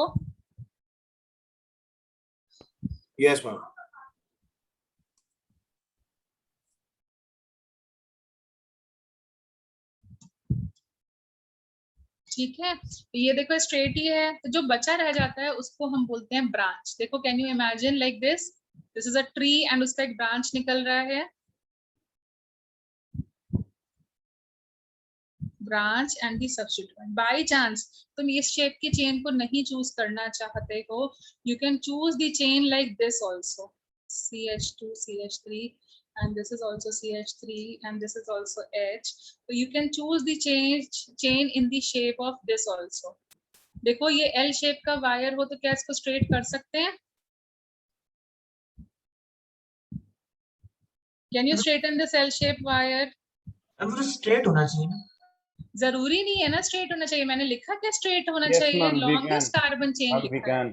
Yes, ma'am. ठीक है, तो ये देखो स्ट्रेट ही है, तो जो बचा रह जाता है उसको हम बोलते हैं ब्रांच। देखो can you imagine like this is a tree and उसका एक ब्रांच निकल रहा है, branch and the substituent. By chance तुम इस शेप की चेन को नहीं चूज करना चाहते हो, you can choose the chain like this also, CH2 CH3 and this is also CH3 and this is also H, so you can choose the chain in the shape of this also। देखो ये L shape का wire हो तो क्या इसको straight कर सकते हैं, can you straighten this L shape wire, अब वो स्ट्रेट होना चाहिए ना। जरूरी नहीं है ना स्ट्रेट होना चाहिए, मैंने लिखा क्या स्ट्रेट होना Yes, चाहिए, ma'am, we longest carbon chain we लिखा है, can.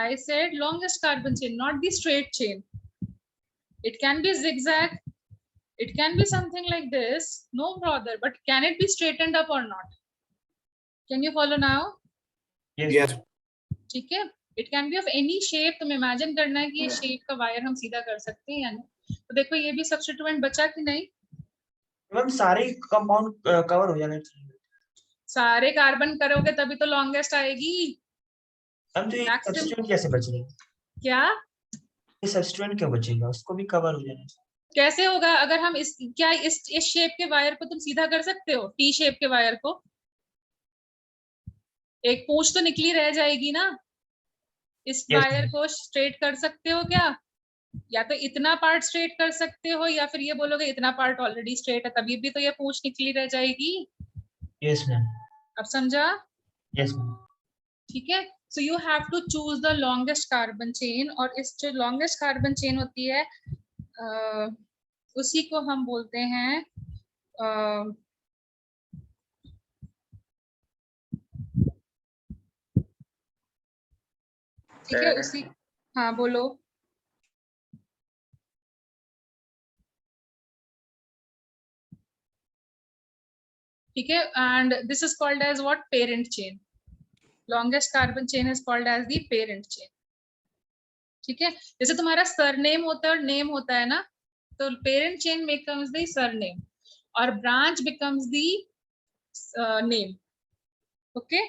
I said longest carbon chain, not the straight chain. It can be zigzag, it can be something like this, no bother, but can it be straightened up or not? Can you follow now? Yes. ठीक है, it can be of any shape, तुम imagine करना है कि ये shape का wire हम सीधा कर सकते हैं या नहीं। तो देखो ये भी substituent बचा कि नहीं, मैम सारे कंपाउंड कवर हो जाने चाहिए। सारे कार्बन करोगे तभी तो longest आएगी। मैम तो ये Maximum- सब्स्टिट्यूएंट कैसे बचेगा, क्या ये सब्स्टिट्यूएंट क्यों बचेगा, उसको भी कवर हो जाना चाहिए। कैसे होगा, अगर हम इस शेप के वायर को तुम सीधा कर सकते हो, टी शेप के वायर को, एक पूंछ तो निकली रह जाएगी ना, इस Yes, वायर को स्ट्रेट कर सकते हो क्या, या तो इतना पार्ट स्ट्रेट कर सकते हो या फिर ये बोलोगे इतना पार्ट ऑलरेडी स्ट्रेट है तभी भी तो ये पूंछ निकली रह जाएगी। यस मैम, अब समझा, यस मैम। ठीक है, so you have to choose the longest carbon chain, और इस जो लॉन्गेस्ट कार्बन चेन होती है उसी को हम बोलते हैं ठीक है, हाँ बोलो। ठीक है, and this is called as what? Parent chain. Longest carbon chain is called as the parent chain. ठीक है, जैसे तुम्हारा सरनेम होता है और नेम होता है ना, तो parent chain becomes the surname और branch becomes the name. Okay,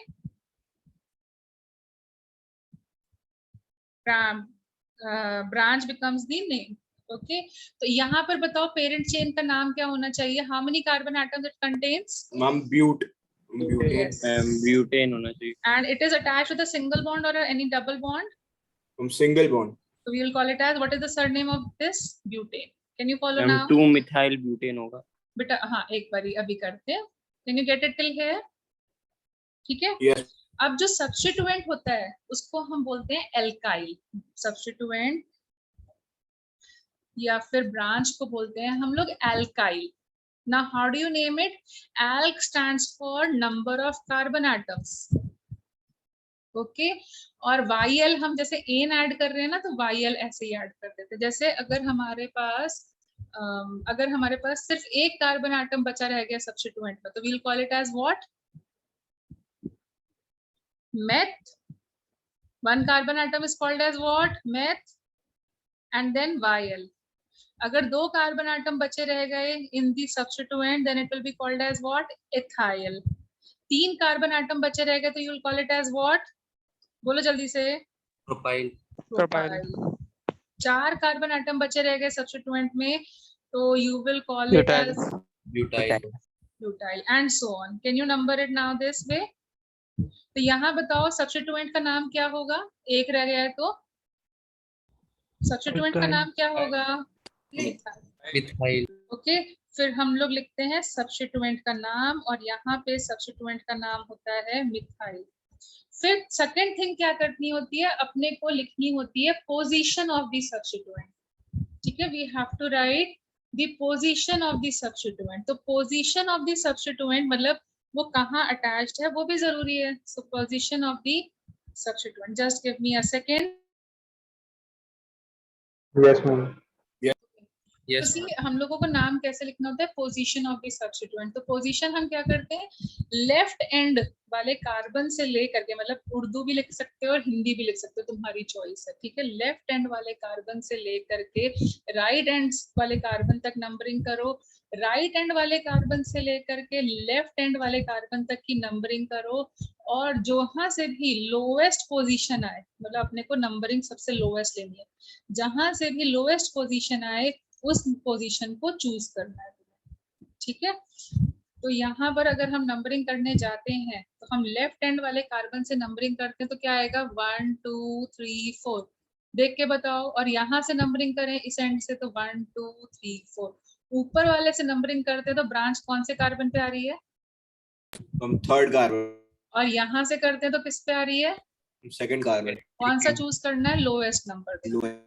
branch becomes the name. Okay, तो यहाँ पर बताओ पेरेंट चेन का नाम क्या होना चाहिए? How many carbon atoms it contains? Ma'am butane. Yes. Butane होना चाहिए। And it is attached with a single bond or any double bond? Single bond. So we will call it as, what is the surname of this? Butane. Can you follow now? 2 methyl butane होगा। बेटा हाँ, एक बारी अभी करते हैं। Can you get it till here? ठीक है। यस। अब जो सब्स्टिट्यूएंट होता है उसको हम बोलते हैं एल्काइल। सब्स्टिट्यूएंट या फिर ब्रांच को बोलते हैं हम लोग alkyl. Now how do you name it? Alk stands for number of carbon atoms. Okay, और YL हम जैसे एन ऐड कर रहे हैं ना, तो YL ऐसे ही ऐड कर देते हैं। जैसे अगर हमारे पास सिर्फ एक कार्बन एटम बचा रह गया सब्स्टिट्यूएंट में, तो we'll call it as what? Meth. One carbon atom is called as what? Meth. And then YL। अगर दो कार्बन एटम बचे रह गए in the substituent, then it will be called as what? Ethyl. तीन carbon atom बचे रह गए तो you will call it as what? बोलो जल्दी से। प्रोपाइल। प्रोपाइल। चार कार्बन एटम बचे रह गए सब्स्टिट्यूएंट में, तो you will call it Butyl. As butyl. Butyl and so on. Can you number it now this way? तो यहाँ बताओ सब्स्टिट्यूएंट का नाम क्या होगा? एक रह गया है तो सब्स्टिट्यूएंट का Methyl. नाम क्या होगा? मिथाइल। ओके, फिर हम लोग लिखते हैं सब्स्टिट्यूएंट का नाम, और यहाँ पे सब्स्टिट्यूएंट का नाम होता है मिथाइल। फिर सेकंड थिंग क्या करनी होती है? अपने को लिखनी होती है पोजीशन ऑफ द सब्स्टिट्यूएंट। ठीक है, we have to write the position of the substituent. तो पोजीशन ऑफ द सब्स्टिट्यूएंट मतलब वो कहाँ अटैच्ड है वो भी जरूरी है। So position of the substituent, just give me a second. Yes ma'am. तो सी हम लोगों को नाम कैसे लिखना होता है? Position of the substituent. तो पोजीशन हम क्या करते हैं? लेफ्ट एंड वाले कार्बन से लेकर के, मतलब उर्दू भी लिख सकते हो और हिंदी भी लिख सकते हो, तुम्हारी चॉइस है। ठीक है, लेफ्ट एंड वाले कार्बन से लेकर के राइट एंड वाले कार्बन तक नंबरिंग करो। राइट एंड वाले कार्बन से लेकर के लेफ्ट एंड वाले कार्बन तक की नंबरिंग करो, और जहां से भी लोएस्ट पोजीशन आए, मतलब अपने को नंबरिंग सबसे लोएस्ट लेनी है, जहां से भी लोएस्ट पोजीशन आए उस पोजीशन को चूज करना है। ठीक है, तो यहाँ पर अगर हम नंबरिंग करने जाते हैं तो हम लेफ्ट हैंड वाले कार्बन से नंबरिंग करते हैं, तो क्या आएगा? 1 2 3 4। देख के बताओ। और यहाँ से नंबरिंग करें इस एंड से, तो 1 2 3 4। ऊपर वाले से नंबरिंग करते हैं तो ब्रांच कौन से कार्बन पे आ रही है? Third carbon. और यहाँ से करते हैं तो किस पे आ रही है? Second carbon. कौन सा चूज करना है? Lowest number.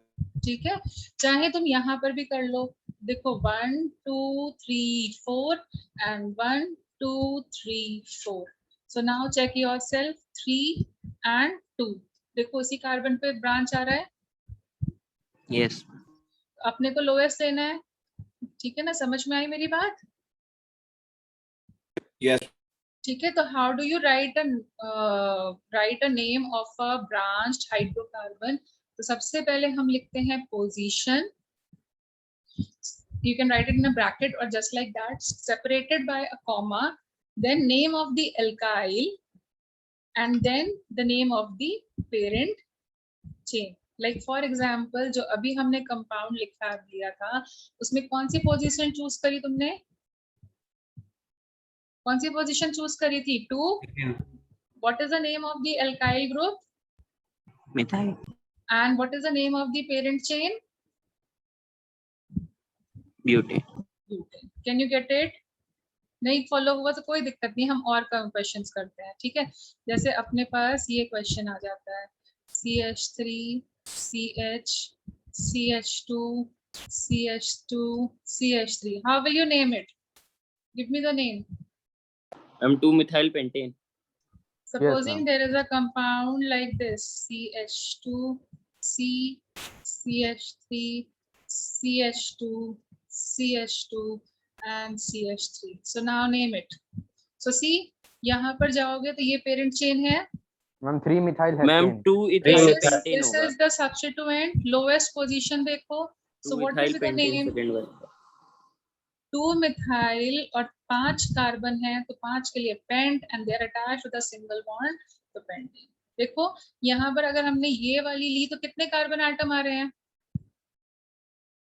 ठीक है, चाहे तुम यहाँ पर भी कर लो। देखो 1 2 3 4 and 1 2 3 4। So now check yourself 3 and 2। देखो उसी कार्बन पे ब्रांच आ रहा है। यस। अपने को लोएस्ट लेना है। ठीक है ना, समझ में आई मेरी बात? यस। ठीक है, तो how do you right a name of a branched hydrocarbon? तो सबसे पहले हम लिखते हैं position. You can write it in a bracket or just like that, separated by a comma, then name of the alkyl, and then the name of the parent chain. Like for example, जो अभी हमने compound लिखा दिया था, उसमें कौन सी position choose करी तुमने? कौन सी पोजीशन चूज करी थी? 2. What is the name of the alkyl group? Methyl. And what is the name of the parent chain? Butane. Butane. Can you get it? नहीं फॉलो हुआ तो कोई दिक्कत नहीं, हम और क्वेश्चंस करते हैं। ठीक है, जैसे अपने पास ये क्वेश्चन आ जाता है CH3 CH CH2 CH2 CH3. How will you name it? Give me the name. 2 methyl pentane. Supposing ma'am. there is a compound like this, CH2 C, CH3, CH2, CH2 and CH3. So now name it. So see, यहाँ पर जाओगे तो ये parent chain है. Ma'am 3 methyl ma'am hexane 2 This ethyl is pentane this होगा। is the substituent. Lowest position देखो. 2 So what ethyl will be the pentane name? Second वाला। 2 methyl और 5 कार्बन है तो 5 के लिए pent and they are attached with a single bond तो pentane. देखो यहाँ पर अगर हमने ये वाली ली तो कितने कार्बन एटम आ रहे हैं?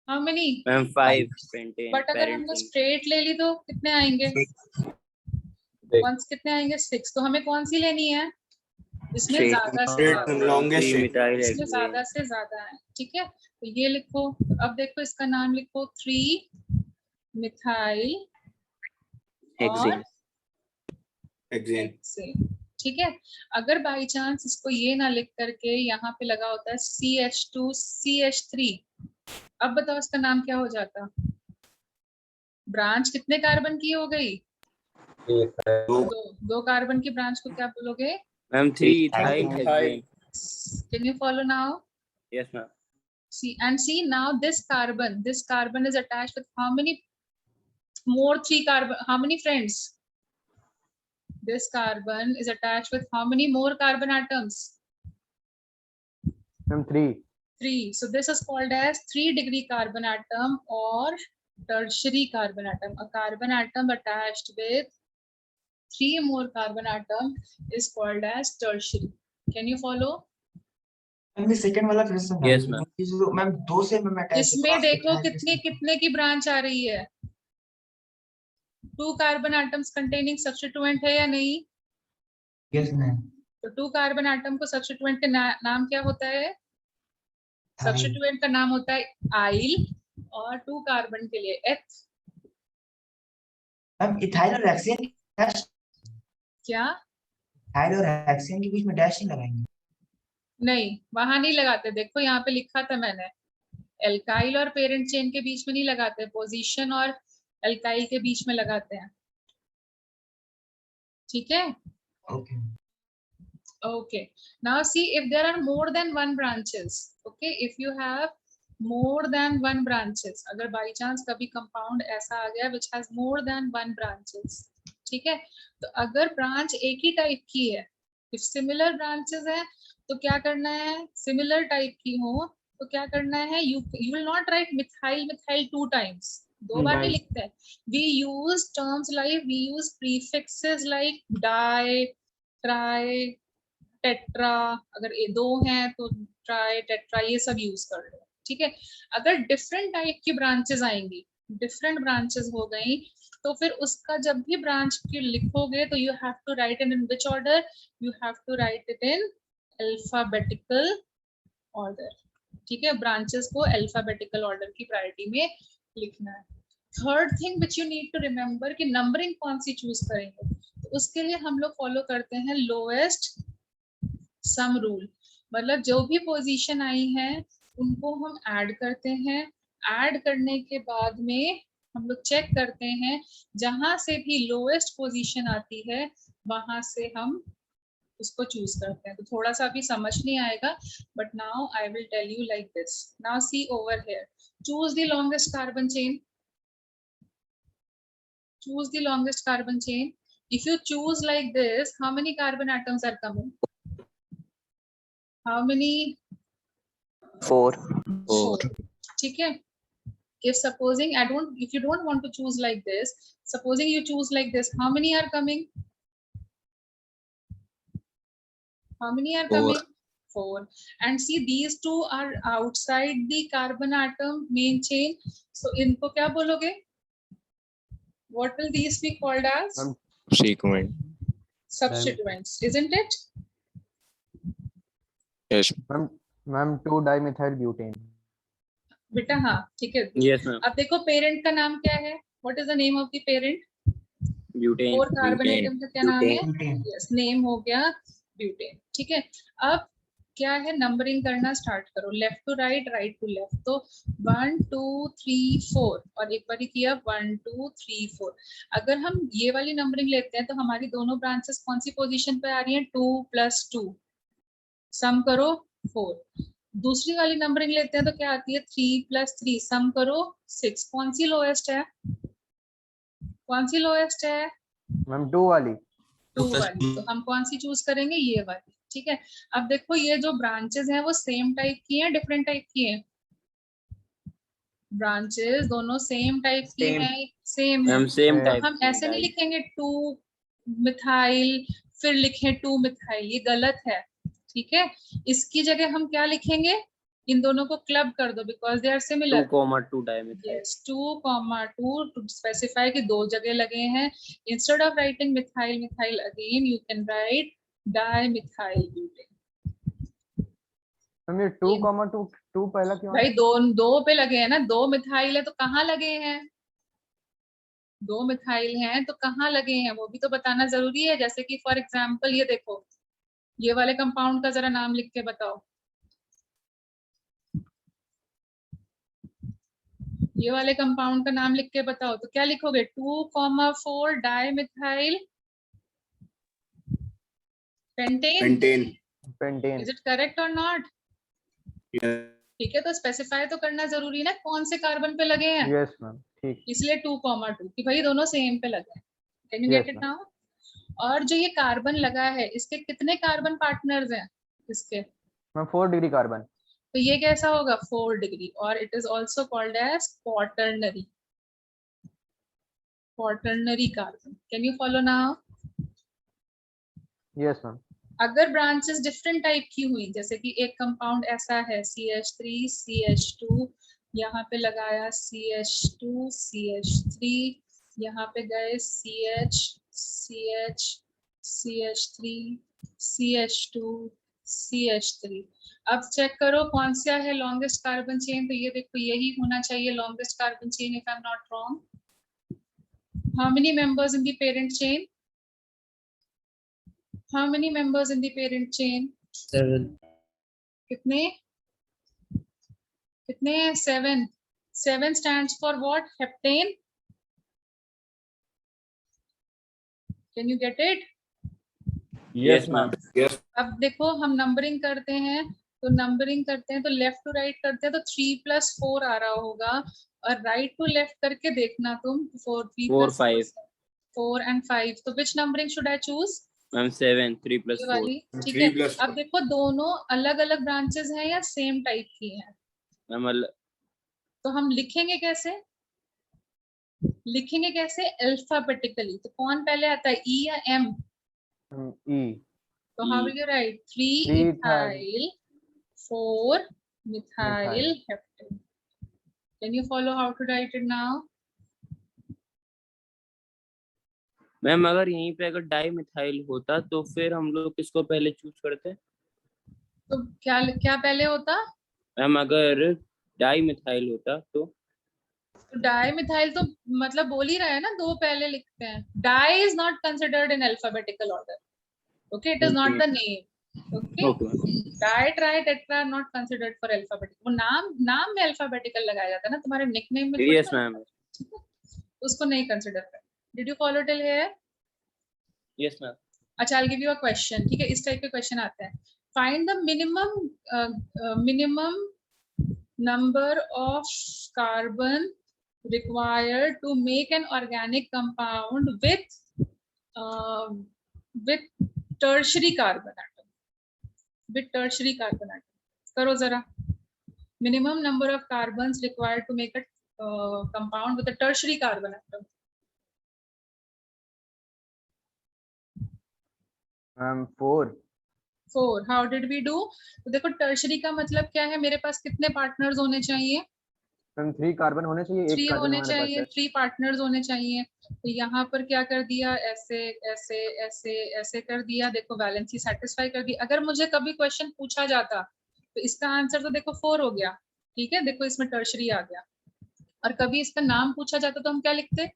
How many? Ma'am 5 pentane but अगर पेरेंट हमने चिन। स्ट्रेट ले ली तो कितने आएंगे? कितने आएंगे? 6। तो हमें कौन सी लेनी है? इसमें Straight. ज्यादा से Straight ज्यादा, longest 3 मिथाइल इसमें हेक्सेन। ज्यादा से ज्यादा है। ठीक है, तो ये लिखो। अब देखो इसका नाम लिखो 3 मिथाइल और हेक्सेन। हेक्सेन। ठीक है, अगर बाई चांस इसको ये ना लिख करके यहाँ पे लगा होता है CH2 CH3, अब बताओ इसका नाम क्या हो जाता? ब्रांच कितने कार्बन की हो गई? 2 कार्बन की ब्रांच को क्या बोलोगे? Ma'am 3 ethyl hexane. Can you follow now? Yes ma'am. See now this carbon is attached with how many more 3 carbon? How many friends? This carbon is attached with how many more carbon atoms? Ma'am 3 3. So this is called as 3-degree carbon atom or tertiary carbon atom. A carbon atom attached with 3 more carbon atom is called as tertiary. Can you follow? Ma'am ये second वाला फिर से Yes, ma'am. Ma'am 2 से मैं attach इसमें देखो कितने कितने की ब्रांच आ रही है? 2 कार्बन एटम्स कंटेनिंग सब्स्टिट्यूएंट है या नहीं? Yes ma'am. तो 2 कार्बन एटम को सब्स्टिट्यूएंट का नाम क्या होता है? सब्स्टिट्यूएंट का नाम होता है आइल और 2 कार्बन के लिए एथ। मैम इथाइल और हेक्सेन डैश, क्या? इथाइल और हेक्सेन के बीच में डैश ही लगाएंगे? नहीं, वहां नहीं लगाते। देखो यहाँ पे लिखा था मैंने, एल्काइल और पेरेंट चेन के बीच में नहीं लगाते, पोजीशन और एल्काइल के बीच में लगाते हैं। ठीक है, okay. okay. Now see, if there are more than one branches, okay, if you have more than one branches, अगर by chance कभी compound ऐसा आ गया which has more than one branches, ठीक है, तो अगर branch एक ही type की है, if similar branches है तो क्या करना है? similar type की हो तो क्या करना है? You will not write methyl 2 times, 2 बार नहीं लिखते हैं। We use terms like, we use prefixes like di, tri, tetra, अगर ये 2 हैं तो ट्राई, टेट्रा, ये सब यूज कर लो। ठीक है, अगर डिफरेंट टाइप की ब्रांचेस आएंगी, डिफरेंट ब्रांचेस हो गई, तो फिर उसका जब भी ब्रांच की लिखोगे तो you have to write in which order? You have to write it in alphabetical order. ठीक है, ब्रांचेस को अल्फाबेटिकल ऑर्डर की प्रायोरिटी में लिखना है। Third thing which you need to remember कि नंबरिंग कौन सी चूज करेंगे, तो उसके लिए हम लोग फॉलो करते हैं लोएस्ट सम रूल। मतलब जो भी पोजीशन आई है उनको हम ऐड करते हैं, ऐड करने के बाद में हम लोग चेक करते हैं, जहां से भी लोएस्ट पोजीशन आती है वहां से हम उसको चूज करते हैं। तो थोड़ा सा अभी समझ नहीं आएगा, but now I will tell you like this. Now see over here, choose the longest carbon chain, choose the longest carbon chain. If you choose like this, how many carbon atoms are coming? How many? 4 4. ठीक है, if supposing if you don't want to choose like this, supposing you choose like this, how many are coming? How many are coming? 4. And see, these 2 are outside the carbon atom main chain, so इनको क्या बोलोगे? What will these be called as? Sequent. Substituents, isn't it? Yes. Ma'am 2 dimethyl butane. बेटा हाँ, ठीक है। Yes ma'am. अब देखो parent का नाम क्या है? What is the name of the parent? Butane. 4 carbon atom का क्या नाम है? ब्यूटेन। यस, नेम हो गया ब्यूटेन। ठीक है, अब क्या है? नंबरिंग करना स्टार्ट करो, left to right, right to left. तो 1 2 3 4 और एक बार किया 1 2 3 4। अगर हम ये वाली नंबरिंग लेते हैं तो हमारी दोनों ब्रांचेस कौन सी पोजीशन पे आ रही हैं? 2 + 2, सम करो 4। दूसरी वाली नंबरिंग लेते हैं तो क्या आती है 3 + 3 सम करो 6। कौन सी लोएस्ट है? कौन सी लोएस्ट है? मैम 2 वाली। 2 वाली। तो हम कौन सी चूज करेंगे? ये वाली। ठीक है, अब देखो ये जो ब्रांचेस हैं वो सेम टाइप की हैं डिफरेंट टाइप की हैं? ब्रांचेस दोनों सेम टाइप की Same. हैं, सेम है। मैम सेम तो टाइप हम ऐसे नहीं लिखेंगे 2 मिथाइल फिर लिखें 2 मिथाइल, ये गलत है। ठीक है, इसकी जगह हम क्या लिखेंगे? इन दोनों को क्लब कर दो because they are 2, similar. 2 dimethyl. yes 2, 2 to specify कि 2 जगह लगे हैं। instead of writing methyl methyl again you can write dimethyl butane। Ma'am ये 2,2 पहला क्यों भाई है? दो पे लगे हैं ना, 2 मिथाइल है तो कहाँ लगे हैं? 2 मिथाइल हैं तो कहाँ लगे हैं वो भी तो बताना जरूरी है। जैसे कि फॉर एग्जाम्पल ये देखो, ये वाले कंपाउंड का जरा नाम लिख के बताओ। ये वाले कंपाउंड का नाम लिख के बताओ तो क्या लिखोगे? 2,4 dimethyl pentane. Pentane. Pentane. Is it correct और नॉट? Yeah. ठीक है, तो स्पेसिफाई तो करना जरूरी ना कौन से कार्बन पे लगे हैं। यस मैम, ठीक। इसलिए 2,2 कि भाई दोनों सेम पे लगे हैं। Can you get Yes, it now? और जो ये कार्बन लगा है इसके कितने कार्बन पार्टनर्स हैं इसके? Ma'am 4 degree carbon. तो ये कैसा होगा? 4 डिग्री। और it is also called as quaternary. Quaternary carbon. Can you follow now? Yes ma'am. अगर ब्रांचेस डिफरेंट टाइप की हुई, जैसे कि एक कंपाउंड ऐसा है CH3 CH2, यहाँ पे लगाया CH2 CH3, यहाँ पे गए CH CH CH3 CH2 CH3। अब चेक करो कौन सा है लॉन्गेस्ट कार्बन चेन। तो ये देखो यही होना चाहिए longest carbon chain if I am not wrong. How many members in the parent chain? How many members in the parent chain? 7. कितने? कितने? 7। 7 stands for what? Heptane. Can you get it? Yes ma'am. Yes. अब देखो हम numbering करते हैं तो left to right करते हैं तो 3 + 4 आ रहा होगा, और राइट टू लेफ्ट करके देखना तुम 4 3 4, + 5 4 and 5। तो which numbering should I choose? Ma'am 7, 3 + ये 4 वाली। ठीक 3 है, + अब देखो दोनों अलग अलग ब्रांचेस हैं या सेम टाइप की हैं? मैम। तो हम लिखेंगे कैसे? लिखेंगे कैसे? अल्फाबेटिकली। तो कौन पहले आता है, ई या एम? ई। तो how will you right? 3 3 ethyl 4 methyl methyl. heptane। Can you follow how to write it now? Ma'am अगर यहीं पे अगर डाइमिथाइल होता तो फिर हम लोग किसको पहले चूज करते? तो क्या क्या पहले होता? मैम अगर डाइमिथाइल होता तो डाई मिथाइल तो मतलब बोल ही रहा है ना, 2 पहले लिखते हैं। Di is not considered in alphabetical order. Okay, it is not the name. Okay, okay. Di tri tetra not considered for alphabetical. वो नाम में अल्फाबेटिकल लगाया जाता है ना, तुम्हारे निकनेम में थोड़ी यस ना। मैम। ठीक है, उसको नहीं कंसिडर कर। Did you follow till here? Yes ma'am. अच्छा, I'll give you a question। ठीक है, इस टाइप के क्वेश्चन आते हैं। Find the minimum number of carbon required to make an organic compound with tertiary carbon atom। with tertiary carbon atom करो जरा। minimum number of carbons required to make a compound with a tertiary carbon atom। Ma'am 4। 4। how did we do? तो देखो tertiary का मतलब क्या है, मेरे पास कितने पार्टनर्स होने चाहिए? मैम 3 कार्बन होने चाहिए, 1 3 कार्बन होने हमारे पास चाहिए, है। 3 पार्टनर्स होने चाहिए। तो यहाँ पर क्या कर दिया, ऐसे ऐसे ऐसे ऐसे कर दिया। देखो वैलेंसी सेटिस्फाई कर दी। अगर मुझे कभी क्वेश्चन पूछा जाता तो इसका आंसर तो देखो 4 हो गया। ठीक है, देखो इसमें टर्शरी आ गया। और कभी इसका नाम पूछा जाता तो हम क्या लिखते?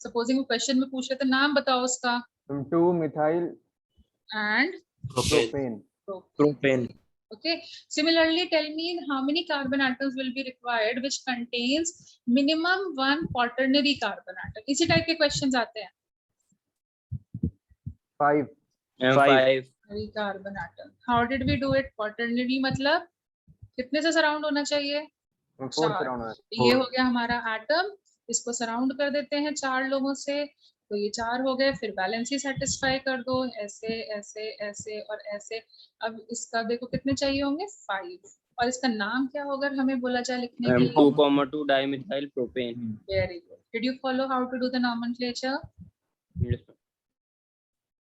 सपोजिंग वो क्वेश्चन में पूछ रहे थे नाम बताओ उसका, 2 methyl and propane. Propane. Okay, similarly tell me how many carbon atoms will be required which contains minimum 1 quaternary carbon atom। इसी टाइप के क्वेश्चंस आते हैं। 5। Um 5 quaternary carbon atom। how did we do it? quaternary मतलब कितने से surround होना चाहिए? 4 चार। सराउंड है। ये हो गया हमारा एटम, इसको सराउंड कर देते हैं 4 लोगों से, तो ये 4 हो गए। फिर बैलेंस ही सेटिस्फाई कर दो, ऐसे ऐसे ऐसे और ऐसे। अब इसका देखो कितने चाहिए होंगे? 5। और इसका नाम क्या होगा हमें बोला जाए लिखने के लिए? 2,2 dimethyl propane. Very good. Did you follow how to do the nomenclature?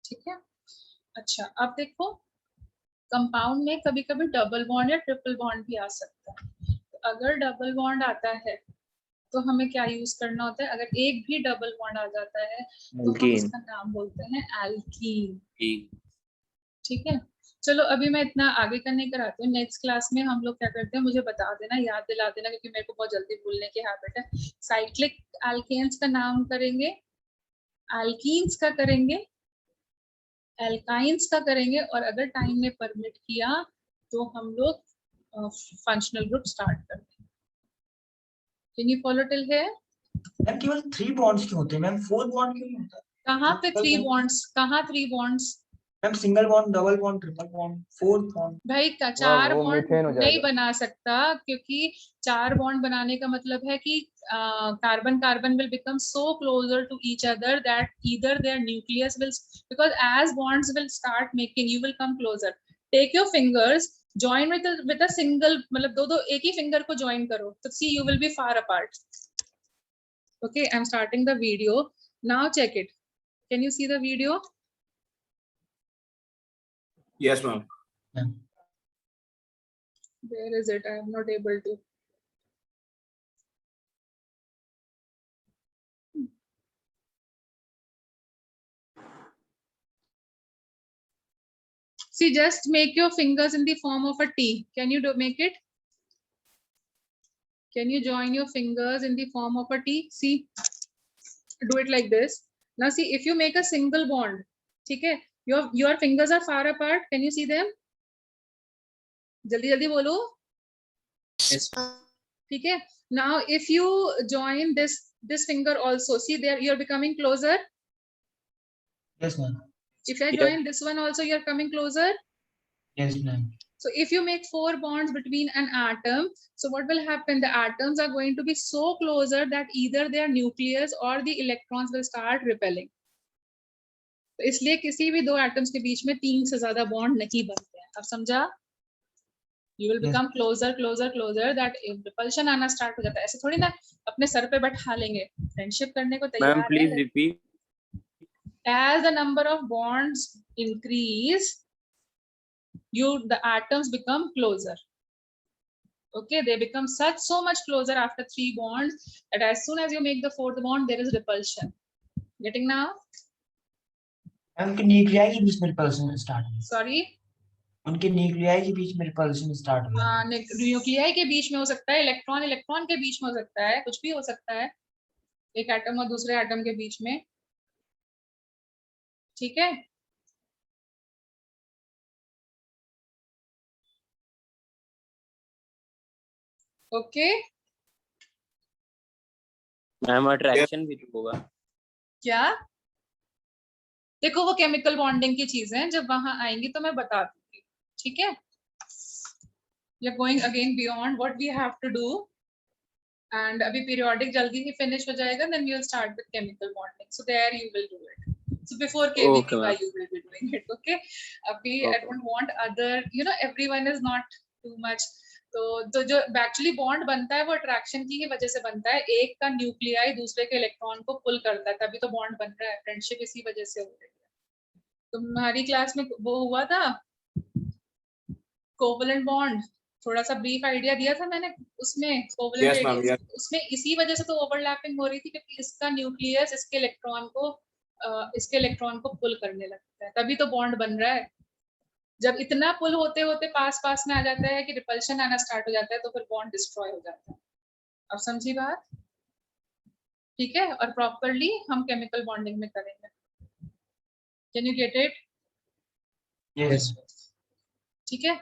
ठीक है। अच्छा, अब देखो कंपाउंड में कभी कभी डबल बॉन्ड या ट्रिपल बॉन्ड भी आ सकता है। तो अगर डबल बॉन्ड आता है तो हमें क्या यूज करना होता है? अगर एक भी डबल बॉन्ड आ जाता है तो हम उसका नाम बोलते हैं एल्कीन। ठीक है, चलो अभी मैं इतना आगे का नहीं कराती हूँ। नेक्स्ट क्लास में हम लोग क्या करते हैं मुझे बता देना, याद दिला देना, क्योंकि मेरे को बहुत जल्दी भूलने की हैबिट है। साइक्लिक एल्केन्स का नाम करेंगे, एल्कीन्स का करेंगे, एल्काइंस का करेंगे, और अगर टाइम ने परमिट किया तो हम लोग फंक्शनल ग्रुप स्टार्ट कर देंगे। Can you follow till here? Ma'am केवल 3 बॉन्ड्स क्यों होते हैं मैम? 4 बॉन्ड क्यों नहीं होता? कहाँ पे 3 बॉन्ड्स? कहाँ 3 bonds? Ma'am single bond, double bond, triple bond, 4 bond. भाई का 4 वो बॉन्ड मीथेन हो नहीं जाएगा। बना सकता, क्योंकि 4 बॉन्ड बनाने का मतलब है कि carbon carbon will become so closer to each other that either their nucleus will, because as bonds will start making, you will come closer. Take your fingers, join with a single, मतलब दो एक ही finger को join करो, तो see you will be far apart. Okay, I'm starting the video now. Check it. Can you see the video? Yes, ma'am. Where is it? I am not able to. See, just make your fingers in the form of a T. Can you make it? Can you join your fingers in the form of a T? See, do it like this. Now see, if you make a single bond, okay, your fingers are far apart. Can you see them? Jaldi jaldi bolo. Yes. Okay. Now, if you join this finger also, see there you are becoming closer. Yes ma'am. If I join this one also, you are coming closer. Yes ma'am. So if you make 4 bonds between an atom, so what will happen? The atoms are going to be so closer that either their nucleus or the electrons will start repelling. तो इसलिए किसी भी 2 atoms के बीच में 3 से ज्यादा bond नहीं बनते हैं। अब समझा? You will become closer, closer, closer. That repulsion आना start हो जाता है। ऐसे थोड़ी ना अपने सर पे बैठा लेंगे। Friendship करने को तैयार Ma'am, है। please repeat. As the number of bonds increase, the atoms become closer. Okay, they become so much closer after 3 bonds that as soon as you make the 4th bond, there is repulsion. Getting now? उनके nuclei के बीच में repulsion start हुई। Sorry? उनके nuclei के बीच में repulsion start हुई। Nuclei के बीच में हो सकता है, इलेक्ट्रॉन इलेक्ट्रॉन के बीच में हो सकता है, कुछ भी हो सकता है, एक एटम और दूसरे एटम के बीच में। ठीक है, ओके। मैम अट्रैक्शन भी तो होगा। क्या? देखो वो केमिकल बॉन्डिंग की चीजें हैं, जब वहां आएंगी तो मैं बता दूंगी। ठीक है, we are going again beyond what we have to do, and अभी पीरियोडिक जल्दी ही फिनिश हो जाएगा, then we will start with chemical bonding, so there you will do it. So before KVKY you will be doing it, okay? Abhi I don't want other, everyone is not too much. तो जो actually bond बनता है वो attraction की ही वजह से बनता है। एक का न्यूक्लियाई दूसरे के इलेक्ट्रॉन को पुल करता है, तभी तो बॉन्ड बन रहा है। फ्रेंडशिप इसी वजह से हो रही है। तुम्हारी क्लास में वो हुआ था कोवलेंट बॉन्ड, थोड़ा सा ब्रीफ आइडिया दिया था मैंने उसमें। कोवलेंट उसमें इसी वजह से तो ओवरलैपिंग हो रही थी, क्योंकि इसका न्यूक्लियस इसके इलेक्ट्रॉन को पुल करने लगता है, तभी तो बॉन्ड बन रहा है। जब इतना पुल होते होते पास में आ जाता है कि रिपल्शन आना स्टार्ट हो जाता है, तो फिर बॉन्ड डिस्ट्रॉय हो जाता है। अब समझी बात? ठीक है, और प्रॉपरली हम केमिकल बॉन्डिंग में करेंगे। Can you get it? Yes. ठीक है।